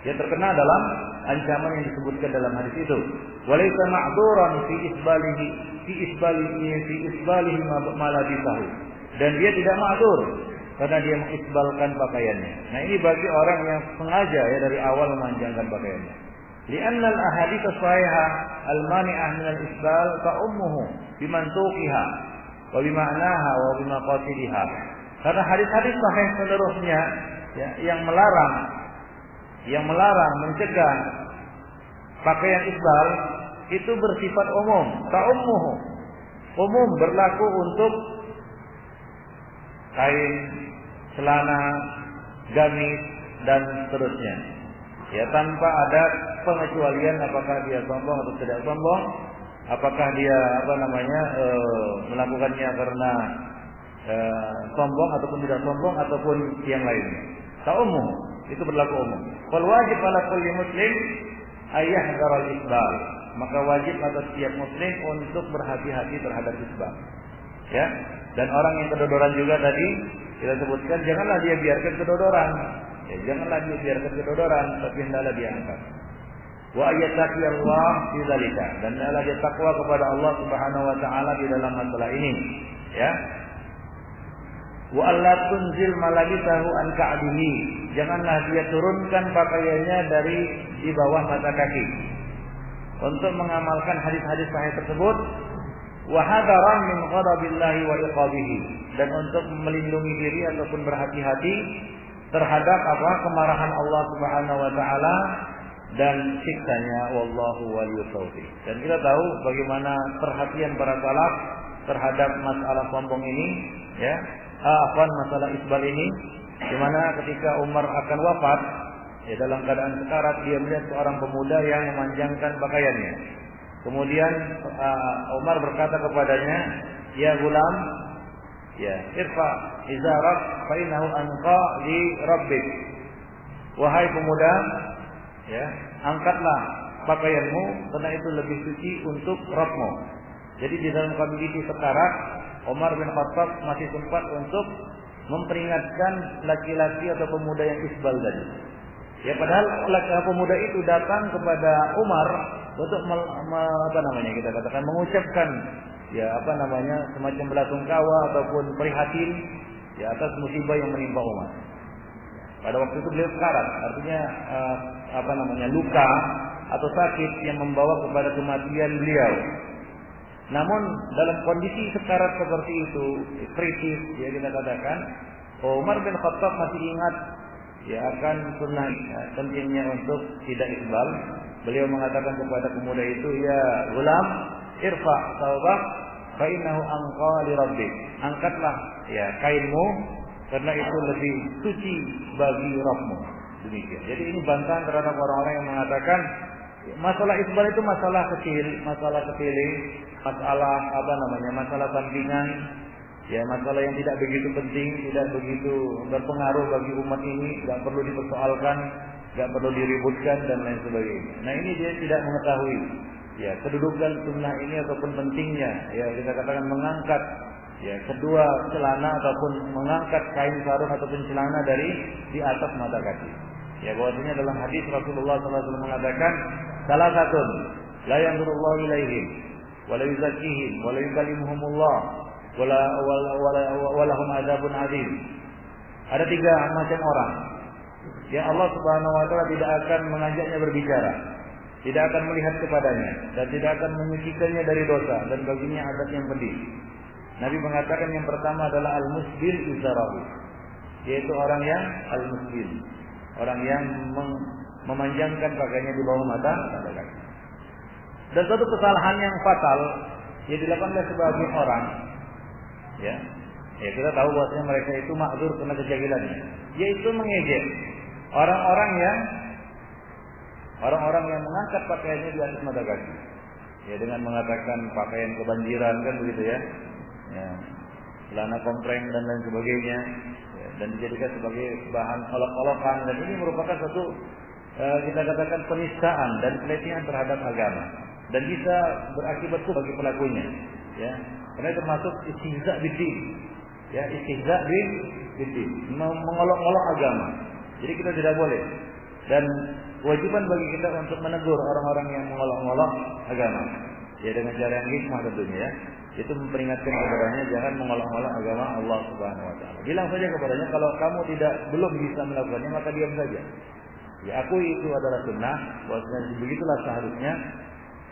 [SPEAKER 1] Dia terkena dalam ancaman yang disebutkan dalam hadis itu. Walaysa ma'dzuran fi isbalihi ma labisahu. Dan dia tidak ma'dzur karena dia mengisbalkan pakaiannya. Nah, ini bagi orang yang sengaja ya dari awal memanjangkan pakaiannya. Li'anna al-ahadits as-sahihah al-mani'ah min al-isbal ta'ummuhu bimantuqiha wa bima'naha wa bimaqasidiha. Karena hadis-hadis sahih seluruhnya ya, yang melarang mencegah pakaian isbal itu bersifat umum, ta'ummuhu. Umum berlaku untuk kain, celana, gamis dan seterusnya. Ya, tanpa ada pengecualian apakah dia sombong atau tidak sombong, apakah dia melakukannya karena sombong ataupun tidak sombong ataupun yang lainnya. Ta'ummuhu. Itu berlaku umum. Wal wajib ala kulli muslim ayyahdhara al-isbal. maka wajib atas setiap muslim untuk berhati-hati terhadap isbal. Ya, dan orang yang kedodoran juga tadi kita sebutkan janganlah dia biarkan kedodoran. Ya, janganlah dia biarkan kedodoran, tapi hendaklah dia angkat. Wa ayattaqillah fi dzalika, dan hendaklah dia takwa kepada Allah Subhanahu wa taala di dalam masalah ini. Ya. Wa alla tunzil malabisahu an ka'dihi, janganlah dia turunkan pakaiannya dari di bawah mata kaki. Untuk mengamalkan hadis-hadis sahih tersebut, wa hadaran min ghadabillahi wa iqabihi, dan untuk melindungi diri ataupun berhati-hati terhadap kemarahan Allah Subhanahu wa taala dan siksanya, wallahu waliyut taufiq. Dan kita tahu bagaimana perhatian para salaf terhadap masalah sombong ini, ya. Masalah isbal ini, di mana ketika Umar akan wafat, ya, dalam keadaan sekarat, dia melihat seorang pemuda yang memanjangkan pakaiannya. Kemudian Umar berkata kepadanya, "Ya gulam, ya, irfa izarak fa innahu anqa li rabbik." Wahai pemuda, ya, angkatlah pakaianmu karena itu lebih suci untuk Rabbmu. Jadi di dalam kondisi sekarat, Umar bin Khattab masih sempat untuk memperingatkan laki-laki atau pemuda yang isbal tadi. Ya, padahal pemuda itu datang kepada Umar untuk kita katakan mengucapkan semacam belasungkawa ataupun prihatin, ya, atas musibah yang menimpa Umar. Pada waktu itu beliau sekarat, artinya luka atau sakit yang membawa kepada kematian beliau. Namun dalam kondisi sekarat seperti itu, kritis, ya, kita katakan, Umar bin Khattab masih ingat, ya, akan sunnah, ya, pentingnya untuk tidak isbal. Beliau mengatakan kepada pemuda itu, "Ya gulam, irfa thawbak fa innahu anqa li rabbik." Angkatlah, ya, kainmu karena itu lebih suci bagi Rabbmu. Demikian. Jadi ini bantahan terhadap orang-orang yang mengatakan masalah isbal itu masalah kecil, masalah sepele, masalah sampingan, ya, masalah yang tidak begitu penting, tidak begitu berpengaruh bagi umat ini, tidak perlu dipersoalkan, tidak perlu diributkan dan lain sebagainya. Nah, ini dia tidak mengetahui, ya, kedudukan sunnah ini ataupun pentingnya, ya, kita katakan mengangkat, ya, kedua celana ataupun mengangkat kain sarung ataupun celana dari di atas mata kaki. Ya, bahwasanya dalam hadis Rasulullah SAW mengatakan, salah satu la yanzurullahu ilaihim wa la yuzakkihim wa la yukallimuhumullah wa lahum adzabun adzim. Ada 3 macam orang yang Allah Subhanahu wa taala tidak akan mengajaknya berbicara, tidak akan melihat kepadanya, dan tidak akan menyucikannya dari dosa, dan baginya azab yang pedih. Nabi mengatakan yang pertama adalah al-musbil izarahu, yaitu orang yang al-musbil, orang yang memanjangkan pakaiannya di bawah mata kaki. Dan satu kesalahan yang fatal yang dilakukan oleh sebagian orang, ya, kita tahu bahwasanya mereka itu ma'dzur karena kejahilannya, yaitu mengejek orang-orang yang mengangkat pakaiannya di atas mata kaki, ya, dengan mengatakan pakaian kebanjiran, kan begitu, ya, ya, celana kompreng dan lain sebagainya, ya, dan dijadikan sebagai bahan olok-olokan, dan ini merupakan suatu kita katakan penistaan dan pelecehan terhadap agama, dan bisa berakibat bagi pelakunya, ya, karena termasuk istihza bidin, ya, istihza bidin, mengolok-olok agama. Jadi kita tidak boleh, dan kewajiban bagi kita untuk menegur orang-orang yang mengolok-olok agama, ya, dengan cara yang hikmah tentunya, ya. Itu memperingatkan kepadanya jangan mengolok-olok agama Allah Subhanahu wa taala. Bilang saja kepadanya kalau kamu belum bisa melakukannya maka diam saja. Ya, akui itu adalah sunnah, bahwasanya begitulah seharusnya,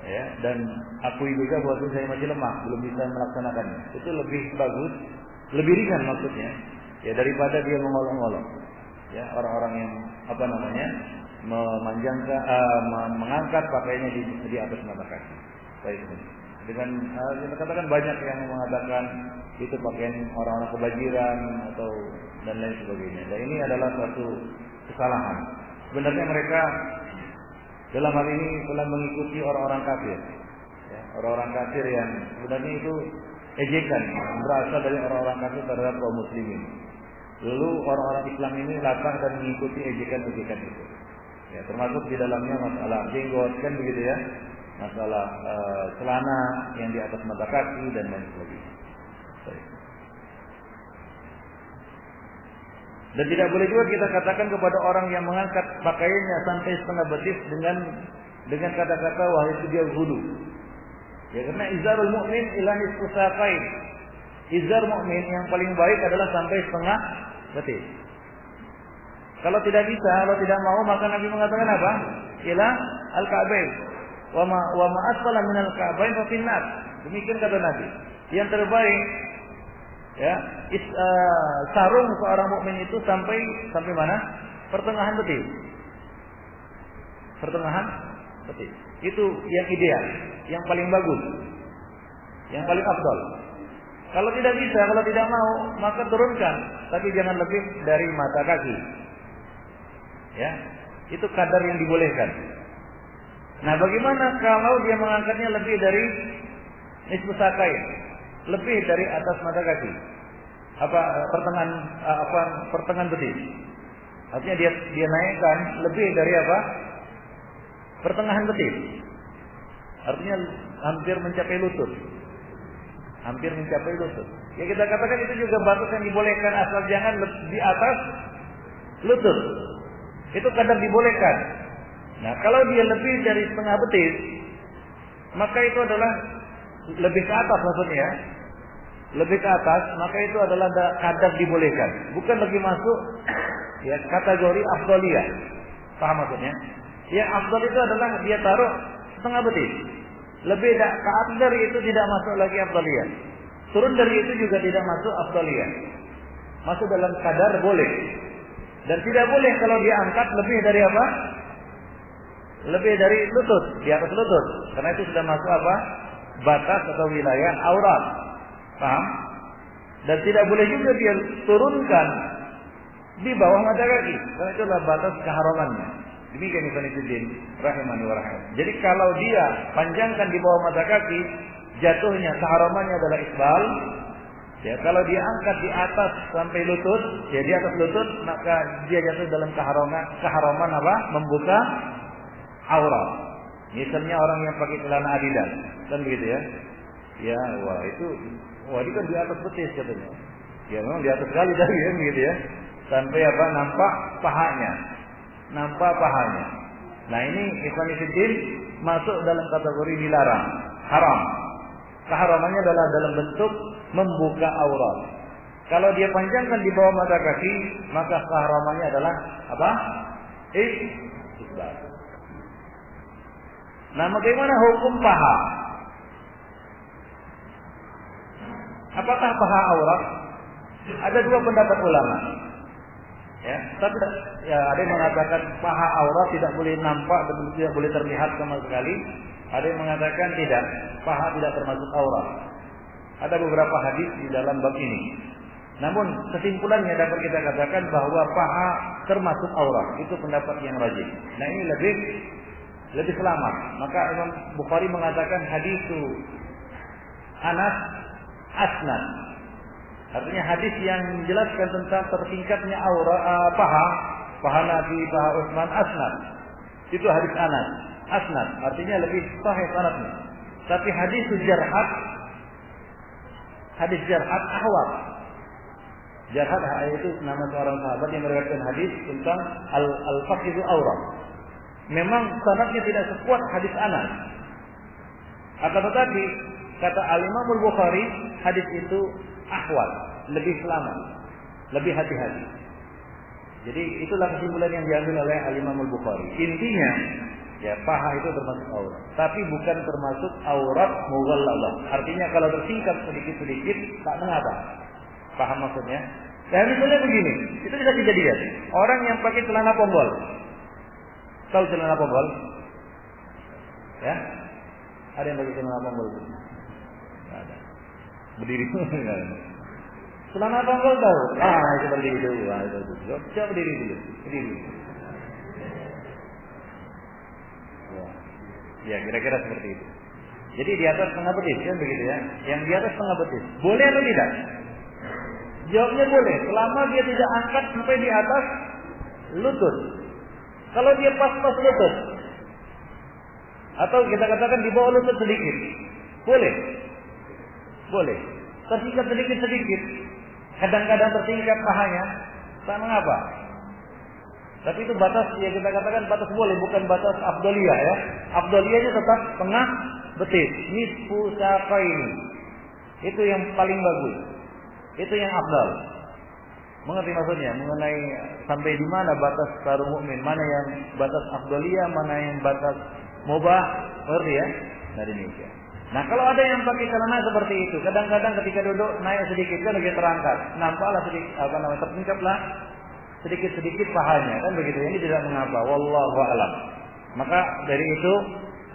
[SPEAKER 1] ya, dan akui juga bahwasanya saya masih lemah, belum bisa melaksanakannya. Itu lebih bagus, lebih ringan maksudnya, ya, daripada dia mengolok-olok, ya, orang-orang yang mengangkat pakaiannya di atas mata kaki. Baik. Dengan kita katakan banyak yang mengatakan itu pakaian orang-orang kebanjiran atau dan lain sebagainya. Dan ini adalah suatu kesalahan. Sebenarnya mereka dalam hal ini telah mengikuti orang-orang kafir, ya, orang-orang kafir yang sebenarnya itu ejekan berasal dari orang-orang kafir terhadap kaum muslimin. Lalu orang-orang Islam ini latah dan mengikuti ejekan-ejekan itu. Ya, termasuk di dalamnya masalah jenggot, kan begitu, ya. masalah celana yang di atas mata kaki dan lain sebagainya. Dan tidak boleh juga kita katakan kepada orang yang mengangkat pakaiannya sampai setengah betis dengan kata-kata wah itu dia wudu. Ya, karena izarul mukmin ila nisfu saqain. Izar mukmin yang paling baik adalah sampai setengah betis. Kalau tidak bisa, kalau tidak mau, maka Nabi mengatakan apa? Ila al-ka'bain. Wa ma asfala min al-ka'bain fa finnar. Demikian kata Nabi. Yang terbaik ya, sarung seorang mukmin itu sampai mana? Pertengahan betis. Pertengahan betis. Itu yang ideal, yang paling bagus, yang paling afdal. Kalau tidak bisa, kalau tidak mau, maka turunkan, tapi jangan lebih dari mata kaki. Ya, itu kadar yang dibolehkan. Nah, bagaimana kalau dia mengangkatnya lebih dari nisfu saqain, lebih dari atas mata kaki? Pertengahan betis. Artinya dia naikkan lebih dari apa? Pertengahan betis. Artinya hampir mencapai lutut. Hampir mencapai lutut. Ya kita katakan itu juga batas yang dibolehkan, asal jangan di atas lutut. Itu kadar dibolehkan. Nah, kalau dia lebih dari setengah betis, maka itu adalah lebih ke atas maksudnya. Lebih ke atas, maka itu adalah kadar dibolehkan. Bukan lagi masuk ya kategori afdaliyah. Paham maksudnya? Yang afdal itu adalah dia taruh setengah betis. Lebih ke atas dari itu tidak masuk lagi afdaliyah. Turun dari itu juga tidak masuk afdaliyah. Masuk dalam kadar boleh. Dan tidak boleh kalau dia angkat lebih dari apa? Lebih dari lutut, di atas lutut. Karena itu sudah masuk apa? Batas atau wilayah aurat. Paham? Dan tidak boleh juga dia turunkan di bawah mata kaki. Karena itu adalah batas keharamannya. Demikian Ibnu Fiddin rahimani wa rahimah. Jadi kalau dia panjangkan di bawah mata kaki, jatuhnya keharamannya adalah isbal. Ya, kalau dia angkat di atas sampai lutut, ya di atas lutut, maka dia jatuh dalam keharaman apa? Membuka aurat. Misalnya orang yang pakai celana Adidas, kan begitu ya? Ya, wah itu kan di atas betis katanya. Ya memang di atas sekali dari ya, begitu ya. Sampai apa? Nampak pahanya. Nah ini Ikhwan Fiddin masuk dalam kategori dilarang, haram. Keharamannya adalah dalam bentuk membuka aurat. Kalau dia panjangkan di bawah mata kaki, maka keharamannya adalah apa? Isbal. Nah, bagaimana hukum paha? Apakah paha aurat? Ada dua pendapat ulama. Ya, tapi ya ada yang mengatakan paha aurat tidak boleh nampak dan tidak boleh terlihat sama sekali. Ada yang mengatakan tidak, paha tidak termasuk aurat. Ada beberapa hadis di dalam bab ini. Namun kesimpulannya dapat kita katakan bahwa paha termasuk aurat. Itu pendapat yang rajih. Nah ini lebih selamat. Maka Imam Bukhari mengatakan hadis Anas asnad. Artinya hadis yang menjelaskan tentang tertingkatnya paha Nabi, paha Utsman asnad. Itu hadis Anas asnad. Artinya lebih sahih sanadnya. Tapi hadis Jarhad ahwat. Jarhad itu nama seorang sahabat yang meriwayatkan hadis tentang al-fakhidhu aurat. Memang sanadnya tidak sekuat hadis Anas. Akan tetapi kata Al-Imam Al-Bukhari hadis itu ahwat, lebih selamat, lebih hati-hati. Jadi itulah kesimpulan yang diambil oleh Al-Imam Al-Bukhari. Intinya ya paha itu termasuk aurat, tapi bukan termasuk aurat mughallalah. Artinya kalau tersingkap sedikit-sedikit tak mengapa. Paham maksudnya? Dan misalnya begini, itu bisa kejadian. Orang yang pakai celana pombol. Tahu celana pombol? Ya? Ada yang pakai celana pombol? Ada. Berdiri. Celana pombol tahu? Seperti itu. Coba berdiri dulu. Berdiri. Ya, kira-kira seperti itu. Jadi di atas setengah betis kan begitu ya. Yang di atas setengah betis. Boleh atau tidak? Jawabnya boleh, selama dia tidak angkat sampai di atas lutut. Kalau dia pas-pas lutut, Atau kita katakan di bawah lutut sedikit. Boleh. Boleh. Tersingkat sedikit-sedikit. Kadang-kadang tersingkat pahanya. Tak mengapa. Tapi itu batas, ya kita katakan batas boleh, bukan batas afdaliyah ya. Afdaliyahnya tetap tengah betis. Nisfu saqaini. Itu yang paling bagus. Itu yang afdal. Mengerti maksudnya? Mengenai sampai di mana batas sarung mukmin, mana yang batas afdaliyah, mana yang batas mubah, mengerti ya? Nah demikian. Nah kalau ada yang pakai celana seperti itu, kadang-kadang ketika duduk naik sedikit kan lebih terangkat, nampaklah sedikit tertingkatlah sedikit-sedikit pahanya, kan begitu. Ini tidak mengapa. Wallahu a'lam. Maka dari itu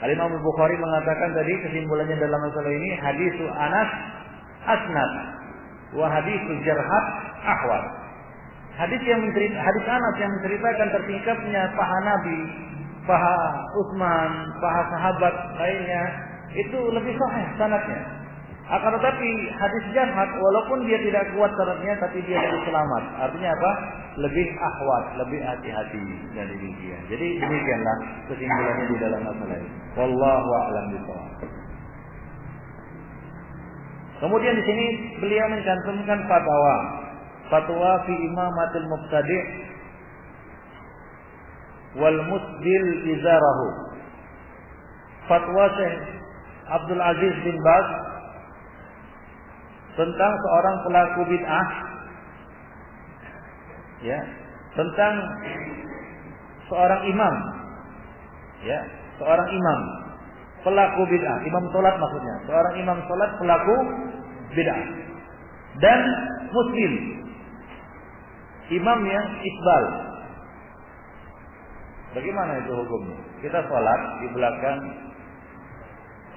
[SPEAKER 1] Al-Imam Al-Bukhari mengatakan tadi kesimpulannya dalam masalah ini hadisu Anas asnad wa hadisu Jarhad ahwal. Hadis Anas yang menceritakan tertingkatnya paha Nabi, paha Utsman, paha sahabat lainnya itu lebih sahih sanadnya. Akan tetapi hadis Jarhad walaupun dia tidak kuat sanadnya tapi dia lebih selamat. Artinya apa? Lebih ahwat, lebih hati-hati dan demikian. Jadi demikianlah kesimpulannya di dalam masalah ini. Wallahu a'lam bishawab. Kemudian di sini beliau mencantumkan fatwa fi imamatil mubtadi' wal musbil izarahu. Fatwa Syekh Abdul Aziz bin Baz tentang seorang pelaku bid'ah, ya, tentang seorang imam, ya, seorang imam pelaku bid'ah, imam salat maksudnya, seorang imam salat pelaku bid'ah dan muslim, imam yang isbal. Bagaimana itu hukumnya? Kita salat di belakang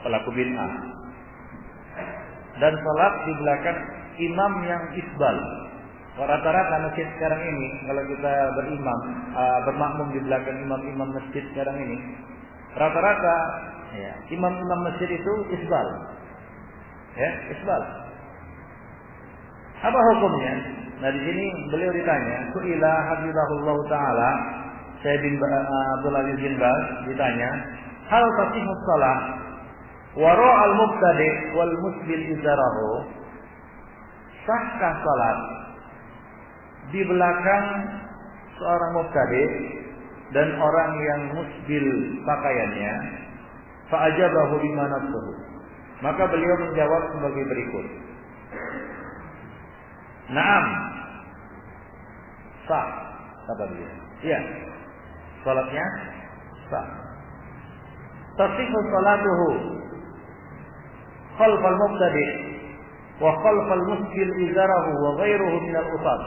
[SPEAKER 1] pelaku bid'ah dan salat di belakang imam yang isbal. Rata-rata masjid sekarang ini kalau kita bermakmum di belakang imam-imam masjid sekarang ini, rata-rata ya, imam-imam masjid itu isbal. Ya, isbal. Apa hukumnya? Nah di sini beliau ditanya, su'ila hafizahullah taala, Syekh bin Abdul Aziz bin Baz ditanya, hal tasihhu shalah wara al-mubtadi wal musbil izarahu, sahkah salat di belakang seorang mubtadi dan orang yang musbil pakaiannya? Fa ajabahu bima nafsuhu. Maka beliau menjawab sebagai berikut. Naam. Sah, kata beliau. Iya. Salatnya sah. Tasihhu salatuhu khalfal mubtadi wa khalfal musbil izarahu wa ghairuhu minal usad.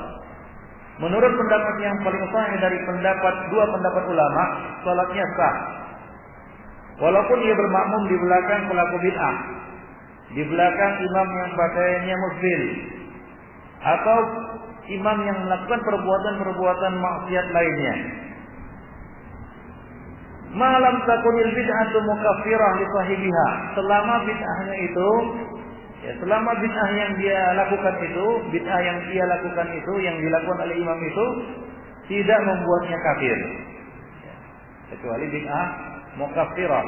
[SPEAKER 1] Menurut pendapat yang paling sahih dari dua pendapat ulama, salatnya sah. Walaupun dia bermakmum di belakang pelaku bid'ah, di belakang imam yang pakaiannya musbil, atau imam yang melakukan perbuatan-perbuatan maksiat lainnya. Malam takunil bid'atu mukaffirah li sahibiha, selama bid'ahnya itu, ya, selama bid'ah yang dia lakukan itu, bid'ah yang dia lakukan itu, yang dilakukan oleh imam itu tidak membuatnya kafir, ya, kecuali bid'ah mukaffirah.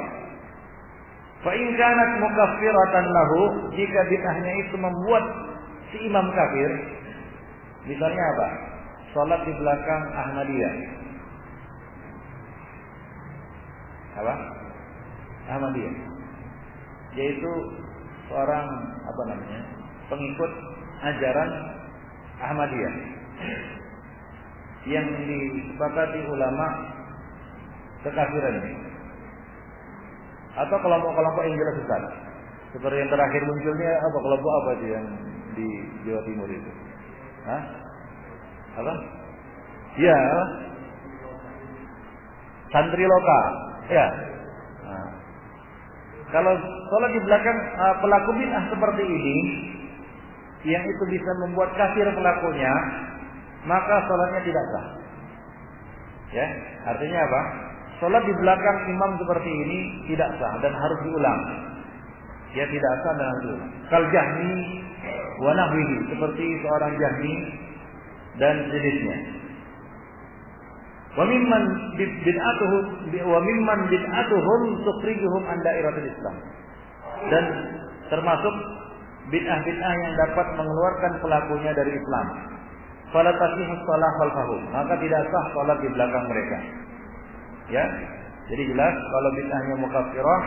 [SPEAKER 1] Fa in kanat mukaffiratan lahu, jika bid'ahnya itu membuat si imam kafir, misalnya apa? Salat di belakang Ahmadiyah. Apa? Ahmadiyah. Yaitu seorang pengikut ajaran Ahmadiyah yang disepakati ulama kekafirannya, atau kelompok-kelompok yang jelas sesat. Seperti yang terakhir munculnya kelompok apa itu yang di Jawa Timur itu? Hah? Apa? Ya, santri lokal. Ya. Nah, kalau sholat di belakang pelaku bid'ah seperti ini, yang itu bisa membuat kafir pelakunya, maka sholatnya tidak sah. Ya, artinya apa? Sholat di belakang imam seperti ini tidak sah dan harus diulang. Ya, tidak sah dan harus diulang. Kal Jahmi wa nahwihi, seperti seorang Jahmi dan jenisnya. Wa mimman bid'atuhum tukhrijuhum an dairatul Islam. Dan termasuk bid'ah-bid'ah yang dapat mengeluarkan pelakunya dari Islam. Fala tasihhu shalah khalfahum, maka tidak sah salat di belakang mereka. Ya. Jadi jelas kalau bid'ahnya mukaffirah,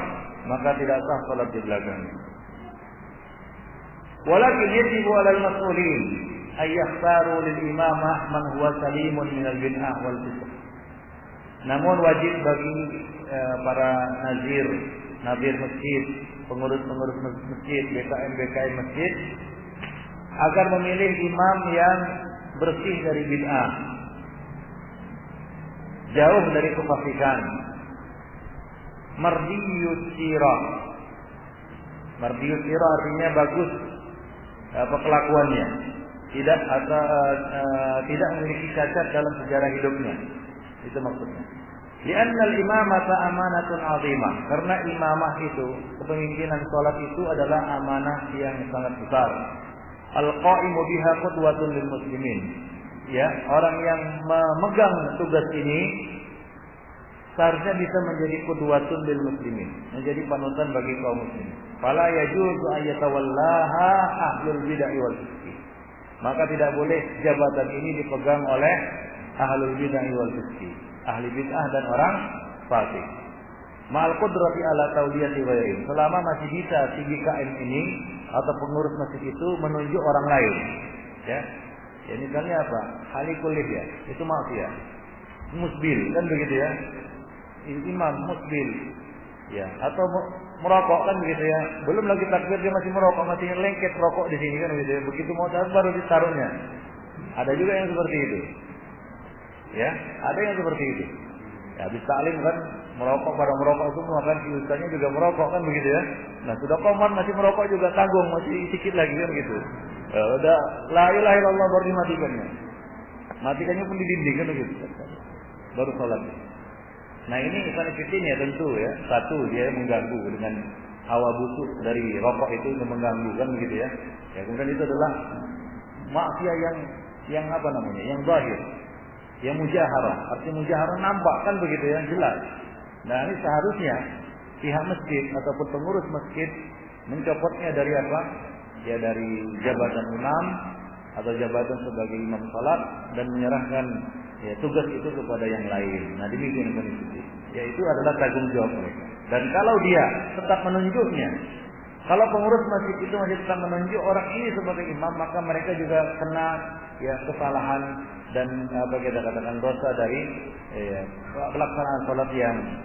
[SPEAKER 1] maka tidak sah salat di belakangnya. Walakin yajibu 'alal mas'ulin ay yakhtaru lil imamah man huwa salimun minal bid'ah wal fisq. Namun wajib bagi para nazir masjid, pengurus masjid, BKM masjid agar memilih imam yang bersih dari bid'ah, jauh dari kefasikan, mardiyus sirah. Mardiyus sirah artinya bagus kelakuannya, tidak memiliki cacat dalam sejarah hidupnya. Itu maksudnya. Li'anna al-imamata amanatun 'azimah. Karena imamah itu, kepemimpinan salat itu adalah amanah yang sangat besar. Al-qa'imu biha qudwatun lil muslimin. Ya, orang yang memegang tugas ini seharusnya bisa menjadi qudwatun lil muslimin, menjadi panutan bagi kaum muslimin. Fala yajuzu ayyatawallaha ahlul bid'ah wal fisq. Maka tidak boleh jabatan ini dipegang oleh ahlul bid'ah wal fisq, ahli bid'ah dan orang fasik. Ma'al qudrati ala tawliyati ghairihim, selama masih bisa si BKM ini atau pengurus masjid itu menunjuk orang lain. Ya. Ya misalnya apa? Halikul lihya, itu maksiat. Musbil kan begitu ya. Imam musbil. Ya, atau merokok kan begitu ya. Belum lagi takbir dia masih merokok, masih lengket rokok di sini kan begitu ya. Begitu mau takbir baru ditaruhnya. Ada juga yang seperti itu. Ya, ada yang seperti itu. Ya, habis taklim kan merokok, pada merokok semua kan, ustaznya juga merokok kan begitu ya. Nah, sudah komat masih merokok juga tanggung, masih sedikit lagi kan gitu. Udah la ilaha illallah baru dimatikannya. Matikannya pun didinding kan begitu. Baru salat. Nah, ini ikhwan fillah ya tentu ya. Satu, dia mengganggu dengan hawa busuk dari rokok itu mengganggu kan begitu ya. Ya, kemudian itu adalah maksiat yang apa namanya? Yang zahir. Yang mujaharah, artinya mujaharah nampak kan begitu ya, jelas. Nah, ini seharusnya pihak masjid ataupun pengurus masjid mencopotnya dari apa? Ya dari jabatan imam atau jabatan sebagai imam salat dan menyerahkan ya tugas itu kepada yang lain. Nah, demikian kondisi. Ya itu adalah tanggung jawab mereka. Dan kalau dia tetap menunjuknya, kalau pengurus masjid itu masih tetap menunjuk orang ini sebagai imam, maka mereka juga kena ya kesalahan dan apa kita katakan dosa dari pelaksanaan salat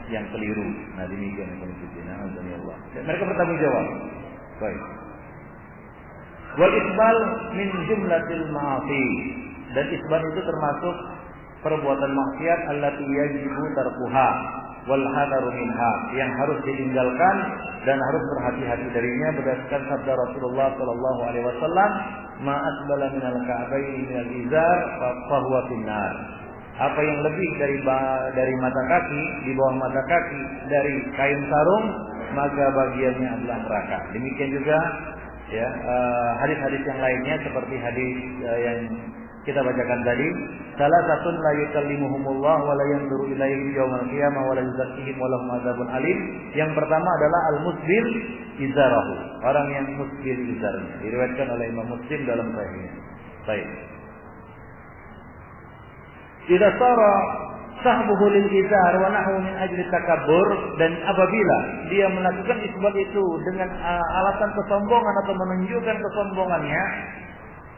[SPEAKER 1] yang keliru. Nah, demikian kondisi. Nah, Allah. Mereka bertanggung jawab. Baik. Wal isbal min jumlatil ma'asi, dan isbal itu termasuk perbuatan maksiat allati yajibu tarkuha wal hadaru minha, yang harus ditinggalkan dan harus berhati-hati darinya berdasarkan sabda Rasulullah sallallahu alaihi wasallam, ma asbala minal ka'baini minal izar fa huwa finnar. Apa yang lebih dari mata kaki, di bawah mata kaki dari kain sarung, maka bagiannya adalah neraka. Demikian juga ya hadis-hadis yang lainnya seperti hadis yang kita bacakan tadi, salah satu la yukallimuhumullah wa la yanzuru ilaihim yaumal qiyamah wa la yuzakkihim wa lahum adzabun alim. Yang pertama adalah al-musbil izarahu, orang yang musbil izarnya, diriwayatkan oleh Imam Muslim dalam sahihnya. Baik. Idza sara sahbuhu lil izar wa nahu min ajli takabbur, dan apabila dia melakukan isbal itu dengan alasan kesombongan atau menunjukkan kesombongannya,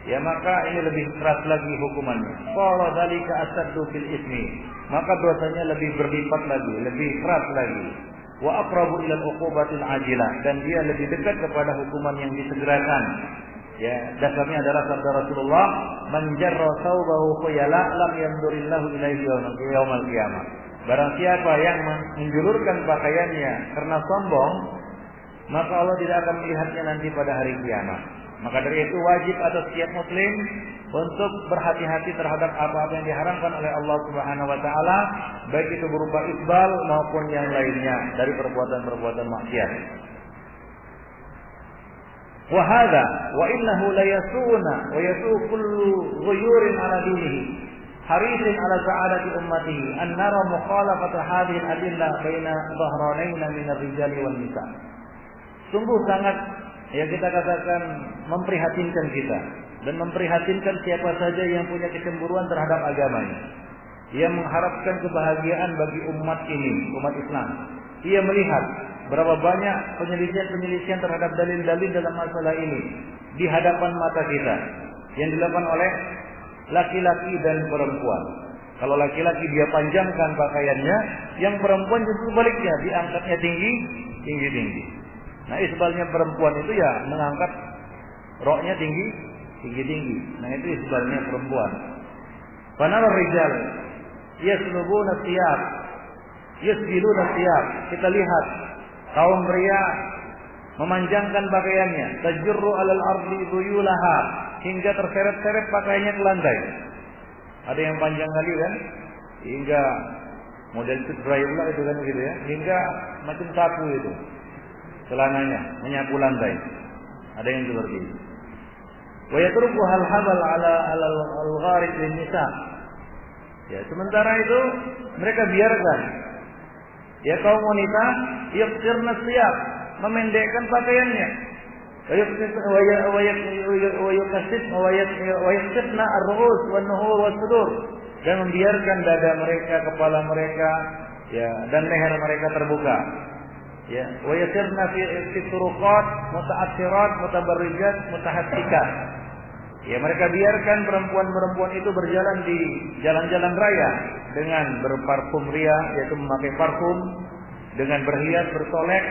[SPEAKER 1] ya maka ini lebih keras lagi hukumannya. Qala dzalika asaddu fil ismi, maka dosanya lebih berlipat lagi, lebih keras lagi. Wa aqrabu ila uqubatil ajilah, dan dia lebih dekat kepada hukuman yang disegerakan. Ya, dasarnya adalah sabda Rasulullah, man jarra thawbahu khuyala lam yandurillahu ilaihi yaumal qiyamah. Barang siapa yang menjulurkan pakaiannya karena sombong, maka Allah tidak akan melihatnya nanti pada hari kiamat. Maka dari itu wajib atas setiap muslim untuk berhati-hati terhadap apa-apa yang diharamkan oleh Allah Subhanahu wa taala, baik itu berupa isbal maupun yang lainnya dari perbuatan-perbuatan maksiat. Wa hadza wa innahu la yasuna wa yasu kullu ghuyurin ala dinihi. harisin ala sa'adati ummatihi an nara mukhalafata hadhihi al-adillah baina dhahranayn min ar-rijali wan nisa. Sungguh sangat ya kita katakan memprihatinkan kita dan memprihatinkan siapa saja yang punya kecemburuan terhadap agamanya. Ia mengharapkan kebahagiaan bagi umat ini, umat Islam. Ia melihat berapa banyak penyelisihan terhadap dalil-dalil dalam masalah ini di hadapan mata kita yang dilakukan oleh laki-laki dan perempuan. Kalau laki-laki dia panjangkan pakaiannya, yang perempuan justru baliknya diangkatnya tinggi. Nah, isbalnya perempuan itu ya mengangkat roknya tinggi. Nah, itu isbalnya perempuan. Panal rijal yaslubuna thiyab, yasbiluna thiyab. Kita lihat kaum pria memanjangkan pakaiannya, tajurru alal ardi duyulaha, hingga terseret-seret pakaiannya ke lantai. Ada yang panjang kali kan, hingga model Sudraillah itu kan gitu ya, hingga macam sapu itu celananya menyapu lantai. Ada yang seperti itu. Wa yatruku hal-habal ala al-gharib lin nisa. Ya, sementara itu mereka biarkan ya kaum wanita yaqtirna thiyab, memendekkan pakaiannya. Wayaqsitna ar-ru'us wan-nuhur was-sudur, dan membiarkan dada mereka, kepala mereka ya dan leher mereka terbuka. Ya, wayasirna fi turuqat muta'assirat mutabarrijat mutahattikat. Ya, mereka biarkan perempuan-perempuan itu berjalan di jalan-jalan raya dengan berparfum ria, yaitu memakai parfum, dengan berhias, bersolek,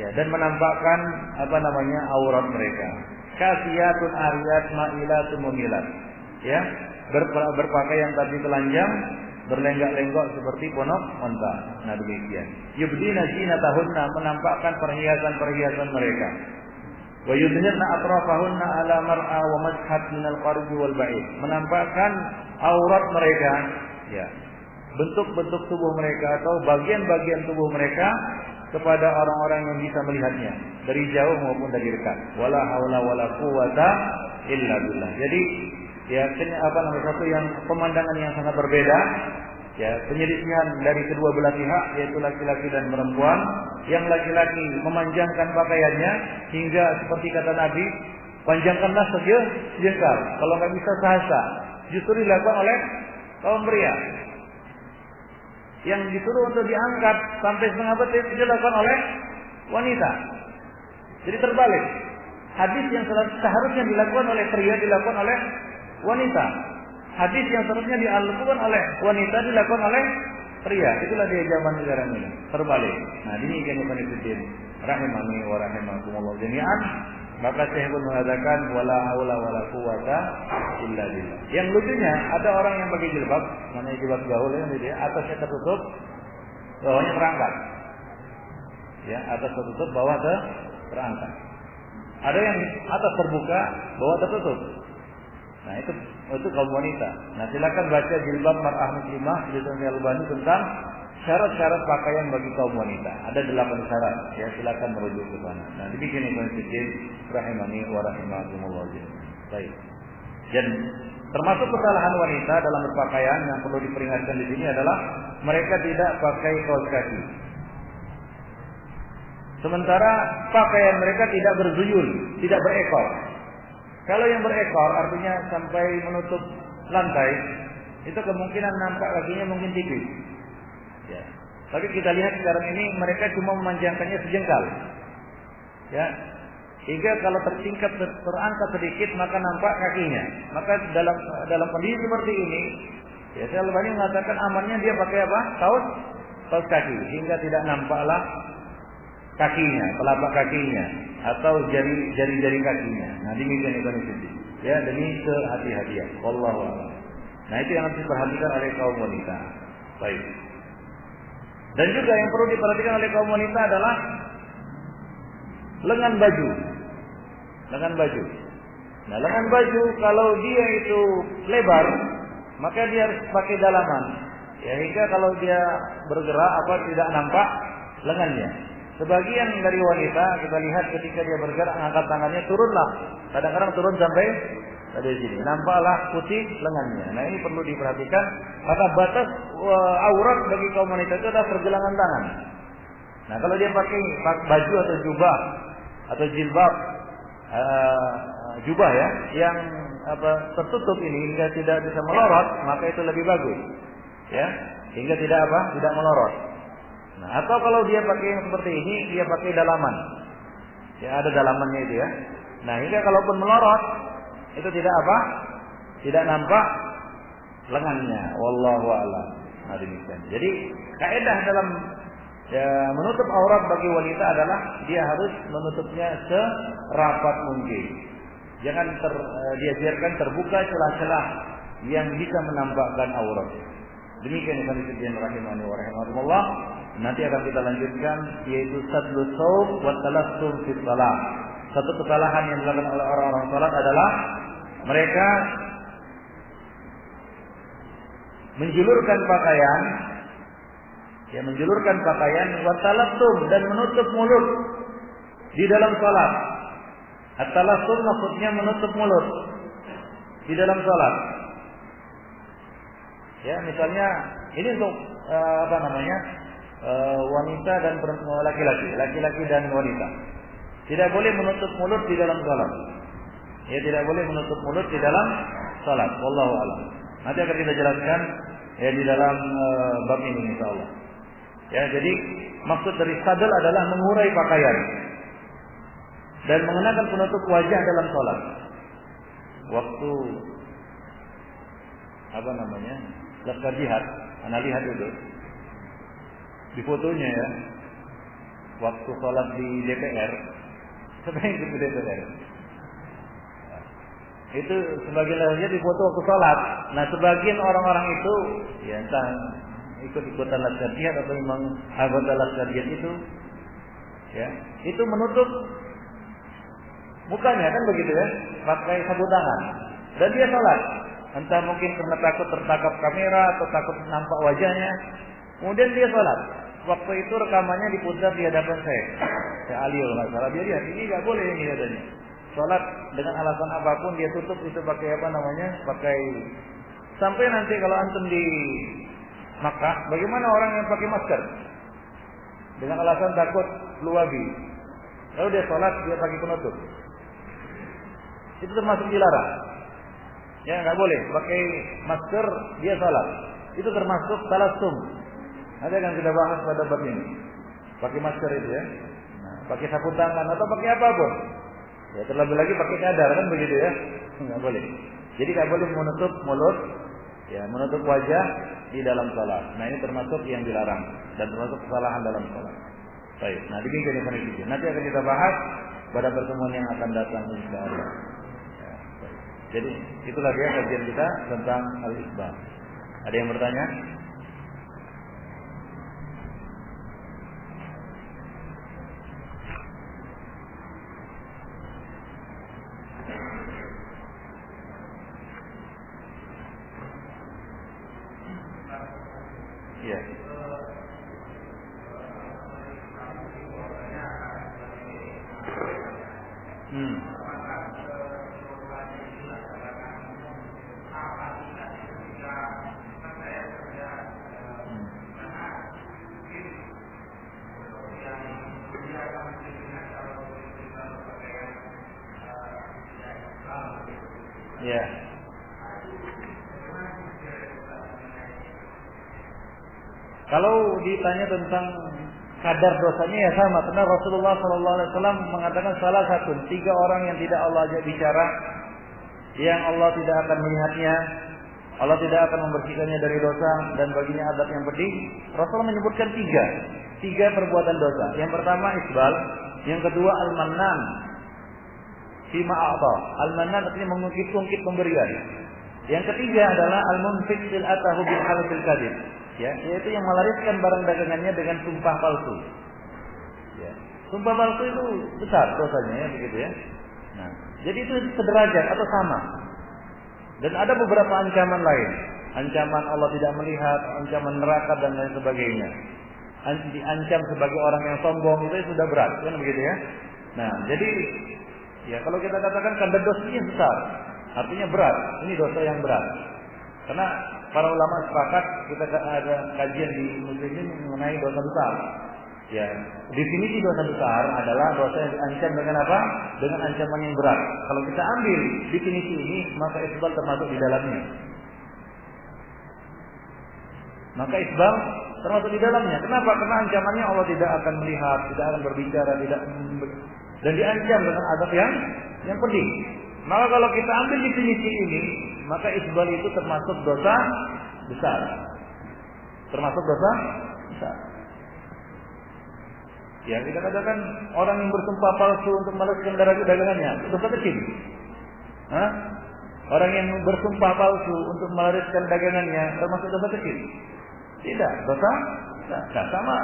[SPEAKER 1] ya, dan menampakkan aurat mereka. Kasiyatun ariyat ma'ilatun mumilat. Ya, berpakaian tadi telanjang, berlenggak-lenggok seperti ponok onta. Nah, demikian. Yubdina zinatahunna, menampakkan perhiasan-perhiasan mereka. Wa yudhirna atrafahunna ala mar'a wa mashhad min al-qarib wal ba'id, menampakkan aurat mereka, ya, bentuk-bentuk tubuh mereka atau bagian-bagian tubuh mereka kepada orang-orang yang bisa melihatnya dari jauh maupun dari dekat. Wala haula wala quwata illa billah. Jadi ya satu yang pemandangan yang sangat berbeda, ya, penyelisihan dari kedua belah pihak, yaitu laki-laki dan perempuan. Yang laki-laki memanjangkan pakaiannya hingga seperti kata Nabi, panjangkanlah sejengkal, kalau nggak bisa sehasta. Justru dilakukan oleh kaum pria. Yang disuruh untuk diangkat sampai setengah betis dilakukan oleh wanita. Jadi terbalik. Hadis yang seharusnya dilakukan oleh pria dilakukan oleh wanita. Hadis yang seharusnya dilakukan oleh wanita dilakukan oleh pria. Itulah dia zaman sekarang ini, terbalik. Nah, demikian Ibnu Fiddin rahimani wa rahimakumullah jami'an. Maka Syekh pun mengatakan wala haula wala quwata illa billah. Yang lucunya ada orang yang pakai jilbab, namanya jilbab gaul ya, gitu ya, atasnya tertutup, bawahnya terangkat. Ya, atas tertutup, bawah terangkat. Ada yang atas terbuka, bawah tertutup. Nah, itu kaum wanita. Nah, silakan baca Jilbab Mar'ah Muslimah Jilbab Al-Albani tentang syarat-syarat pakaian bagi kaum wanita. Ada 8 syarat. Ya, silakan merujuk ke sana. Nah, demikian Ibnu Fiddin rahimani wa rahimakumullah. Baik. Dan termasuk kesalahan wanita dalam berpakaian yang perlu diperingatkan di sini adalah mereka tidak pakai kaos kaki. Sementara pakaian mereka tidak berzuyul, tidak berekor. Kalau yang berekor artinya sampai menutup lantai, itu kemungkinan nampak kakinya mungkin tipis. Ya. Tapi kita lihat sekarang ini mereka cuma memanjangkannya sejengkal. Ya. Hingga kalau tertingkat terangkat sedikit maka nampak kakinya. Maka dalam kondisi seperti ini, ya Syekh Al-Albani mengatakan amannya dia pakai apa? Kaos kaki, hingga tidak nampaklah kakinya, telapak kakinya atau jari-jari kakinya. Nah, demikian itu ya, demi kehati-hatian. Wallahu a'lam. Nah, itu yang harus diperhatikan oleh kaum wanita. Baik. Dan juga yang perlu diperhatikan oleh kaum wanita adalah lengan baju. Lengan baju. Nah, lengan baju kalau dia itu lebar, maka dia harus pakai dalaman. Ya, hingga kalau dia bergerak tidak nampak lengannya. Sebagian dari wanita kita lihat ketika dia bergerak angkat tangannya turunlah. Kadang-kadang turun sampai Ada di sini. Nampaklah putih lengannya. Nah, ini perlu diperhatikan. Maka batas aurat bagi kaum wanita itu adalah pergelangan tangan. Nah, kalau dia pakai baju atau jubah atau jilbab, jubah ya, yang tertutup ini hingga tidak bisa melorot, maka itu lebih bagus. Ya, hingga tidak melorot. Nah, atau kalau dia pakai yang seperti ini, dia pakai dalaman. Ya, ada dalamannya itu ya. Nah, hingga kalaupun melorot, itu tidak nampak lengannya. Wallahu a'lam. Nah, demikian. Jadi, kaidah dalam menutup aurat bagi wanita adalah dia harus menutupnya serapat mungkin. Jangan dia biarkan terbuka celah-celah yang bisa menampakkan aurat. Demikian yang kami sekalian rahimani wa rahimakumullah. Nanti akan kita lanjutkan yaitu sadlu saum wa talassum fi shalah. Satu kesalahan yang dilakukan oleh orang-orang salat adalah mereka menjulurkan pakaian wa talassum dan menutup mulut di dalam salat. At-talassum maksudnya menutup mulut di dalam salat. Ya, misalnya ini untuk wanita dan laki-laki dan wanita. Tidak boleh menutup mulut di dalam salat. Ya, tidak boleh menutup mulut di dalam salat. Wallahu a'lam. Nanti akan kita jelaskan ya di dalam bab ini insyaallah. Ya, jadi maksud dari sadel adalah mengurai pakaian dan mengenakan penutup wajah dalam salat. Waktu Laskar Jihad, Anda lihat itu di fotonya ya, waktu sholat di DPR, siapa yang ikut di DPR? Itu sebagian lainnya di foto waktu sholat. Nah, sebagian orang-orang itu, ya entah ikut-ikutan Laskar Jihad atau memang anggota Laskar Jihad itu, ya itu menutup mukanya kan begitu ya, pakai sabut tangan, dan dia sholat. Entah mungkin karena takut tertangkap kamera atau takut nampak wajahnya. Kemudian dia sholat. Waktu itu rekamannya diputar di hadapan saya Ali kalau nggak salah. Dia lihat ini nggak boleh ini katanya. Sholat dengan alasan apapun dia tutup itu pakai pakai sampai nanti kalau antum di Makkah, bagaimana orang yang pakai masker dengan alasan takut flu wabi, lalu dia sholat dia pakai penutup, itu termasuk dilarang. Ya, nggak boleh pakai masker dia salat. Itu termasuk talassum. Nanti akan kita bahas pada bab ini. Pakai masker itu ya. Nah, pakai sapu tangan atau pakai apapun. Ya, terlebih lagi pakai cadar kan begitu ya. Nggak boleh. Jadi nggak boleh menutup mulut, ya, menutup wajah di dalam salat. Nah, ini termasuk yang dilarang dan termasuk kesalahan dalam salat. Baik. Nah, demikian yang ini. Nanti akan kita bahas pada pertemuan yang akan datang insyaallah. Jadi itulah dia kajian kita tentang al-isbah. Ada yang bertanya? Iya. Ya. Kalau ditanya tentang kadar dosanya ya sama, karena Rasulullah SAW mengatakan salah satu 3 orang yang tidak Allah ajak bicara, yang Allah tidak akan melihatnya, Allah tidak akan membersihkannya dari dosa dan baginya adab yang pedih. Rasulullah menyebutkan 3 perbuatan dosa. Yang pertama isbal, yang kedua al-mannan fima a'ta. Al-mannan artinya mengungkit-ungkit pemberian. Yang ketiga adalah al-munfiq sil'atahu bil halfil kadhib. Ya, yaitu yang melariskan barang dagangannya dengan sumpah palsu. Ya. Sumpah palsu itu besar dosanya ya begitu ya. Nah, jadi itu sederajat atau sama. Dan ada beberapa ancaman lain. Ancaman Allah tidak melihat, ancaman neraka dan lain sebagainya. Diancam sebagai orang yang sombong itu sudah berat, kan begitu ya. Nah, jadi ya kalau kita katakan kadar dosanya besar. Artinya berat. Ini dosa yang berat. Karena para ulama sepakat, kita ada kajian di Muslimin mengenai dosa besar. Ya, definisi dosa besar adalah dosa yang diancam dengan apa? Dengan ancaman yang berat. Kalau kita ambil definisi ini, maka isbal termasuk di dalamnya. Maka isbal termasuk di dalamnya. Kenapa? Karena ancamannya Allah tidak akan melihat, tidak akan berbicara, dan diancam dengan azab yang pedih. Maka kalau kita ambil definisi ini, maka isbal itu termasuk dosa besar. Termasuk dosa besar. Ya, kita katakan orang yang bersumpah palsu untuk melarikan dagangannya, dosa kecil. Hah? Orang yang bersumpah palsu untuk melarikan dagangannya, termasuk dosa kecil. Tidak, dosa besar. Sama.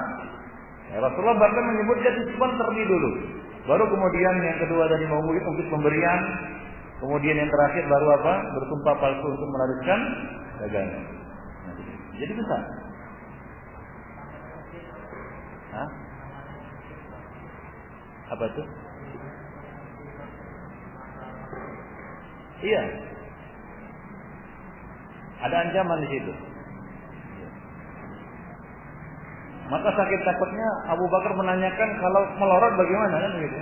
[SPEAKER 1] Ya, Rasulullah bahkan menyebutkan isbal terlebih dulu. Baru kemudian yang kedua dari mengungkit pemberian. Kemudian yang terakhir baru apa? Bersumpah palsu untuk melarikan dagangan. Jadi besar. Hah? Apa itu? Iya. Ada ancaman di situ. Maka sakit takutnya Abu Bakar menanyakan kalau melorot bagaimana kan begitu.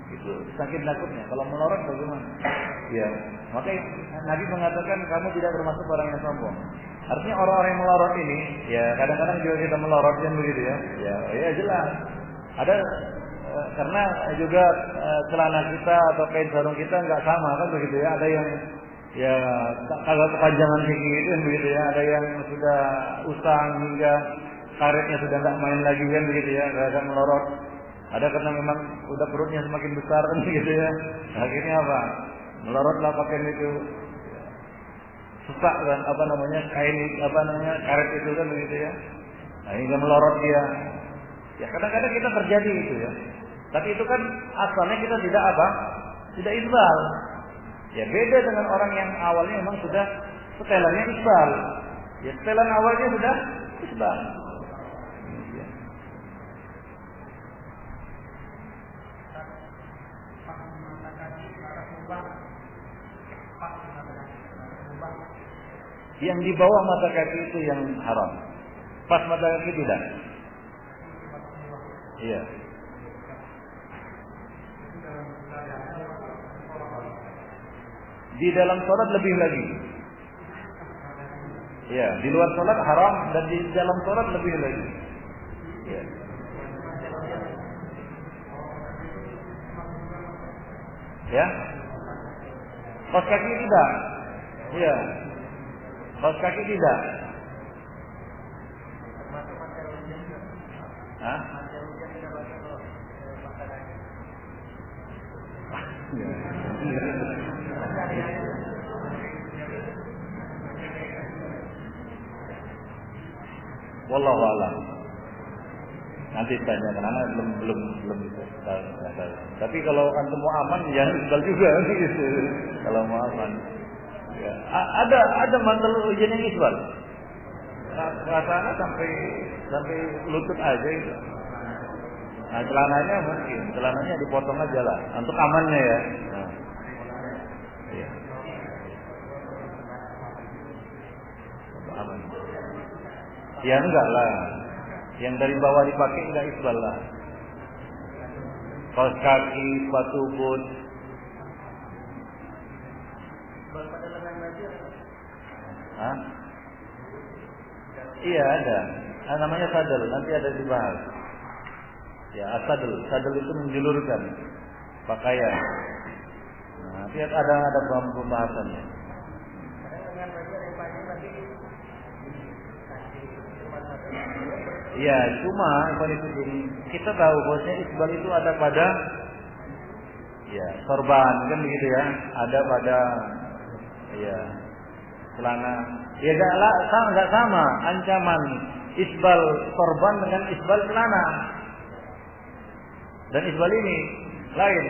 [SPEAKER 1] Itu sakit takutnya. Kalau melorot bagaimana? Ya. Maka Nabi mengatakan kamu tidak termasuk orang yang sombong. Artinya orang-orang yang melorot ini, ya kadang-kadang juga kita melorot kan begitu ya. Ya jelas. Ada karena juga celana kita atau kain sarung kita nggak sama kan begitu ya. Ada yang ya kagak kepanjangan tinggi itu kan begitu ya. Ada yang sudah usang hingga karetnya sudah nggak main lagi kan begitu ya. Agak melorot. Ada karena memang udah perutnya semakin besar kan begitu ya. Akhirnya apa? Melorotlah pakaian itu. Susah kan kain karet itu kan begitu ya. Nah, hingga melorot dia. Ya kadang-kadang kita terjadi itu ya. Tapi itu kan asalnya kita tidak apa? Tidak isbal. Ya beda dengan orang yang awalnya memang sudah setelannya isbal. Ya setelan awalnya sudah isbal. Ya. Yang di bawah mata kaki itu yang haram. Pas mata kaki tidak. Iya. Di dalam sholat lebih lagi. Ya, di luar sholat haram dan di dalam sholat lebih lagi. Ya. Ya. Kaos kaki tidak. Iya. Kaos kaki tidak. Hah? Wallahu a'lam. Nanti tanya karena belum tahu. Tapi kalau antum mau aman jangan isbal juga gitu. Kalau mau aman. Ya. Ada mantel ujian yang isbal. Rasanya sampai lutut aja itu. Nah, celananya dipotong aja lah untuk amannya ya. Nah. Iya. Aman. Ya enggak lah. Yang dari bawah dipakai enggak isbal lah. Kaos kaki, sepatu boot. Hah? Iya ada. Namanya sadel, nanti ada dibahas. Ya, sadel itu menjulurkan pakaian. Nah, nanti ada pembahasannya. Iya, cuma kita tahu bahwasanya isbal itu ada pada ya sorban kan begitu ya, ada pada ya celana. Ya enggak sama ancaman isbal sorban dengan isbal celana. Dan isbal ini lain,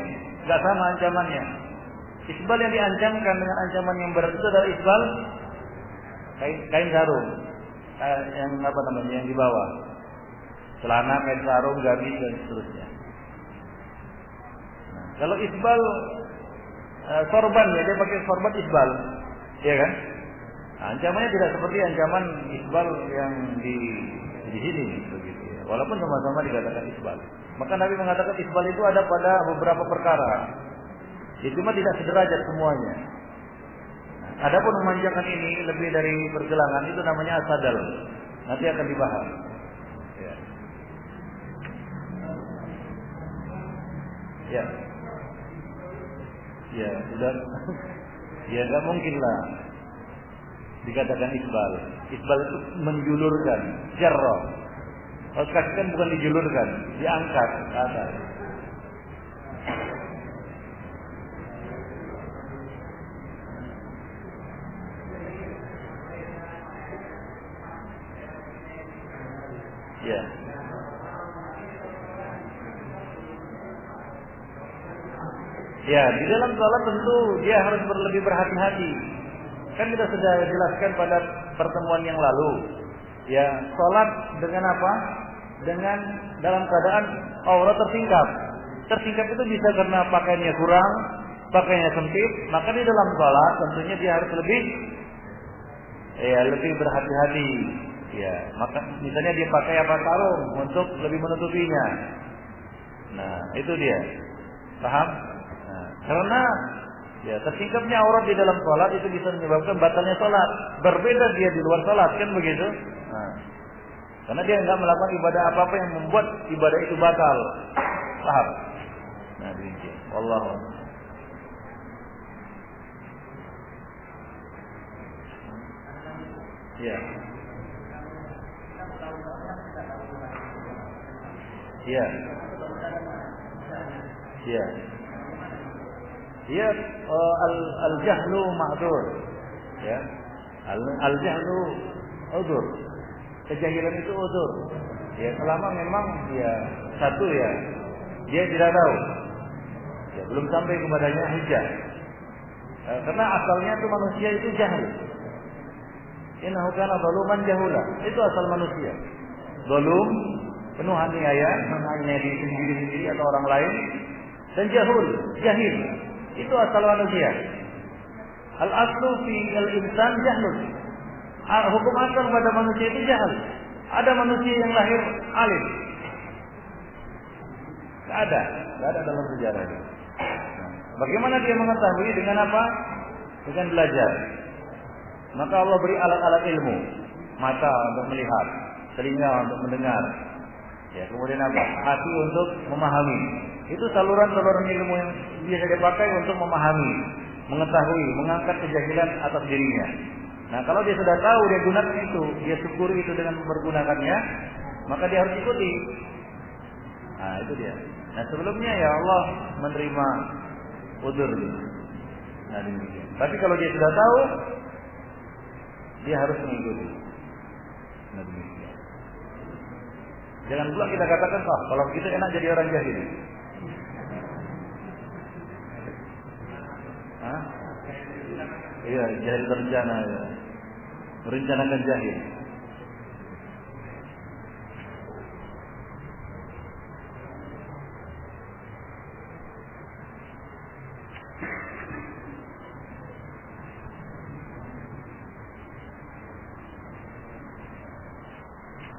[SPEAKER 1] enggak sama ancamannya. Isbal yang diancamkan dengan ancaman yang berat itu adalah isbal kain sarung. Yang yang di bawah. Celana, kain sarung, gamis dan seterusnya. Nah, kalau isbal sorban ya, dia pakai sorban isbal, ya kan? Nah, ancamannya tidak seperti ancaman isbal yang di sini, begitu ya. Walaupun sama-sama dikatakan isbal. Maka Nabi mengatakan isbal itu ada pada beberapa perkara. Ya, cuma tidak sederajat semuanya. Adapun memanjangkan ini lebih dari pergelangan itu namanya asadal. Nanti akan dibahas. Ya. Ya. Ya, sudah. Ya, enggak mungkin lah dikatakan isbal. Isbal itu menjulurkan, jarra. Kalau kaki kan bukan dijulurkan, diangkat ke atas. Ya. Ya, di dalam salat tentu dia harus lebih berhati-hati. Kan kita sudah jelaskan pada pertemuan yang lalu. Ya, salat dengan apa? Dengan dalam keadaan aurat tersingkap. Tersingkap itu bisa karena pakaiannya kurang, pakaiannya sempit, maka di dalam salat tentunya dia harus lebih berhati-hati. Ya, maka misalnya dia pakai sarung untuk lebih menutupinya. Nah, itu dia. Paham? Nah, karena ya tersingkapnya aurat di dalam salat itu bisa menyebabkan batalnya salat. Berbeda dia di luar salat, kan begitu? Nah, karena dia enggak melakukan ibadah apa-apa yang membuat ibadah itu batal. Paham? Nah, demikian. Wallahu a'lam. Ya. Ya. Ya. Ya, al-jahlu ma'dzur. Ya. Al-jahlu udzur. Kejahilan itu udzur. Ya, selama memang ya satu ya, dia tidak tahu. Ya, belum sampai kepadanya hujjah. Karena asalnya itu manusia itu jahil. Innahu kana zaluman jahula. Itu asal manusia. Zalum, penuh aniaya, menganiaya diri sendiri atau orang lain, dan jahil. Itu asal manusia. Al-aslu fi al-insan jahlun. Hukum asal pada manusia itu jahil. Ada manusia yang lahir alim. Tidak ada dalam sejarah ini. Bagaimana dia mengetahui? Dengan apa? Dengan belajar. Maka Allah beri alat-alat ilmu. Mata untuk melihat, telinga untuk mendengar. Ya, kemudian apa? Hati untuk memahami. Itu saluran-saluran ilmu yang biasa dipakai untuk memahami, mengetahui, mengangkat kejahilan atas dirinya. Nah, kalau dia sudah tahu, dia gunakan itu, dia syukuri itu dengan mempergunakannya, maka dia harus ikuti. Nah, itu dia. Nah, sebelumnya ya Allah menerima udzur. Nah, demikian. Tapi kalau dia sudah tahu, dia harus mengikuti. Nah, demikian. Jangan pula kita katakan, kalau kita enak jadi orang jahil. Hah? Iya, jahil berencana ya. Merencanakan jahil.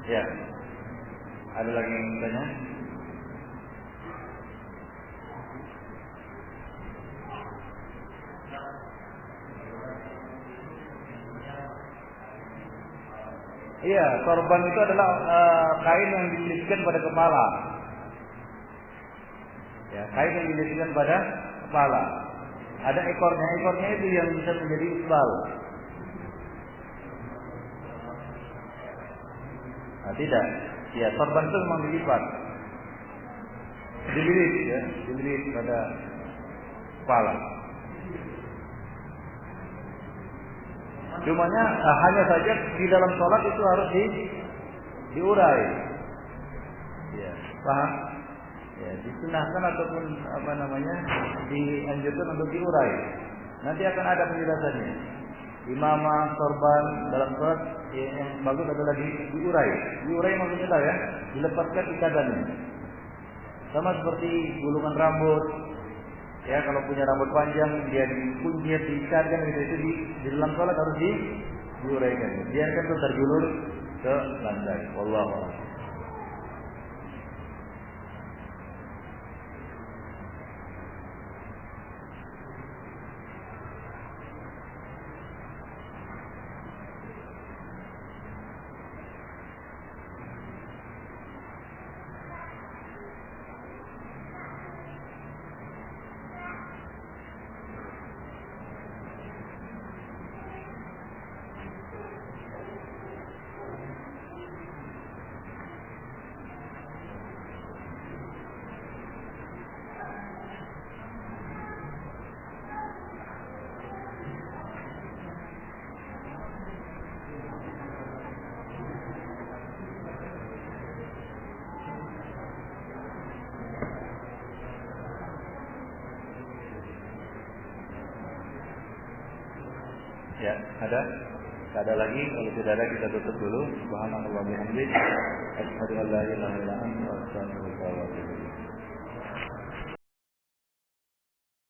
[SPEAKER 1] Ya. Ada lagi yang tanya? Iya, sorban itu adalah kain yang dililitkan pada kepala. Ya, kain yang dililitkan pada kepala. Ada ekornya itu yang bisa menjadi isbal. Nah, tidak. Ya, sorban itu memang dilipat. Dililit pada kepala. Cumanya hanya saja di dalam sholat itu harus diurai. Ya, paham? Ya, disunahkan ataupun dianjurkan untuk diurai. Nanti akan ada penjelasannya. Imamah sorban dalam sholat yang bagus adalah diurai. Diurai maksudnya ya, dilepaskan ikatannya. Sama seperti gulungan rambut, Ya, kalau punya rambut panjang dia dikuncir, diikatkan gitu, itu di dalam sholat harus diuraikan. Biarkan itu terjulur ke lantai. Wallahu a'lam. Ya, ada? Tidak ada lagi. Kalau tidak ada kita tutup dulu. Subhanallah wa bihamdihi. Asyhadu an la ilaha illa anta astaghfiruka wa atubu ilaik.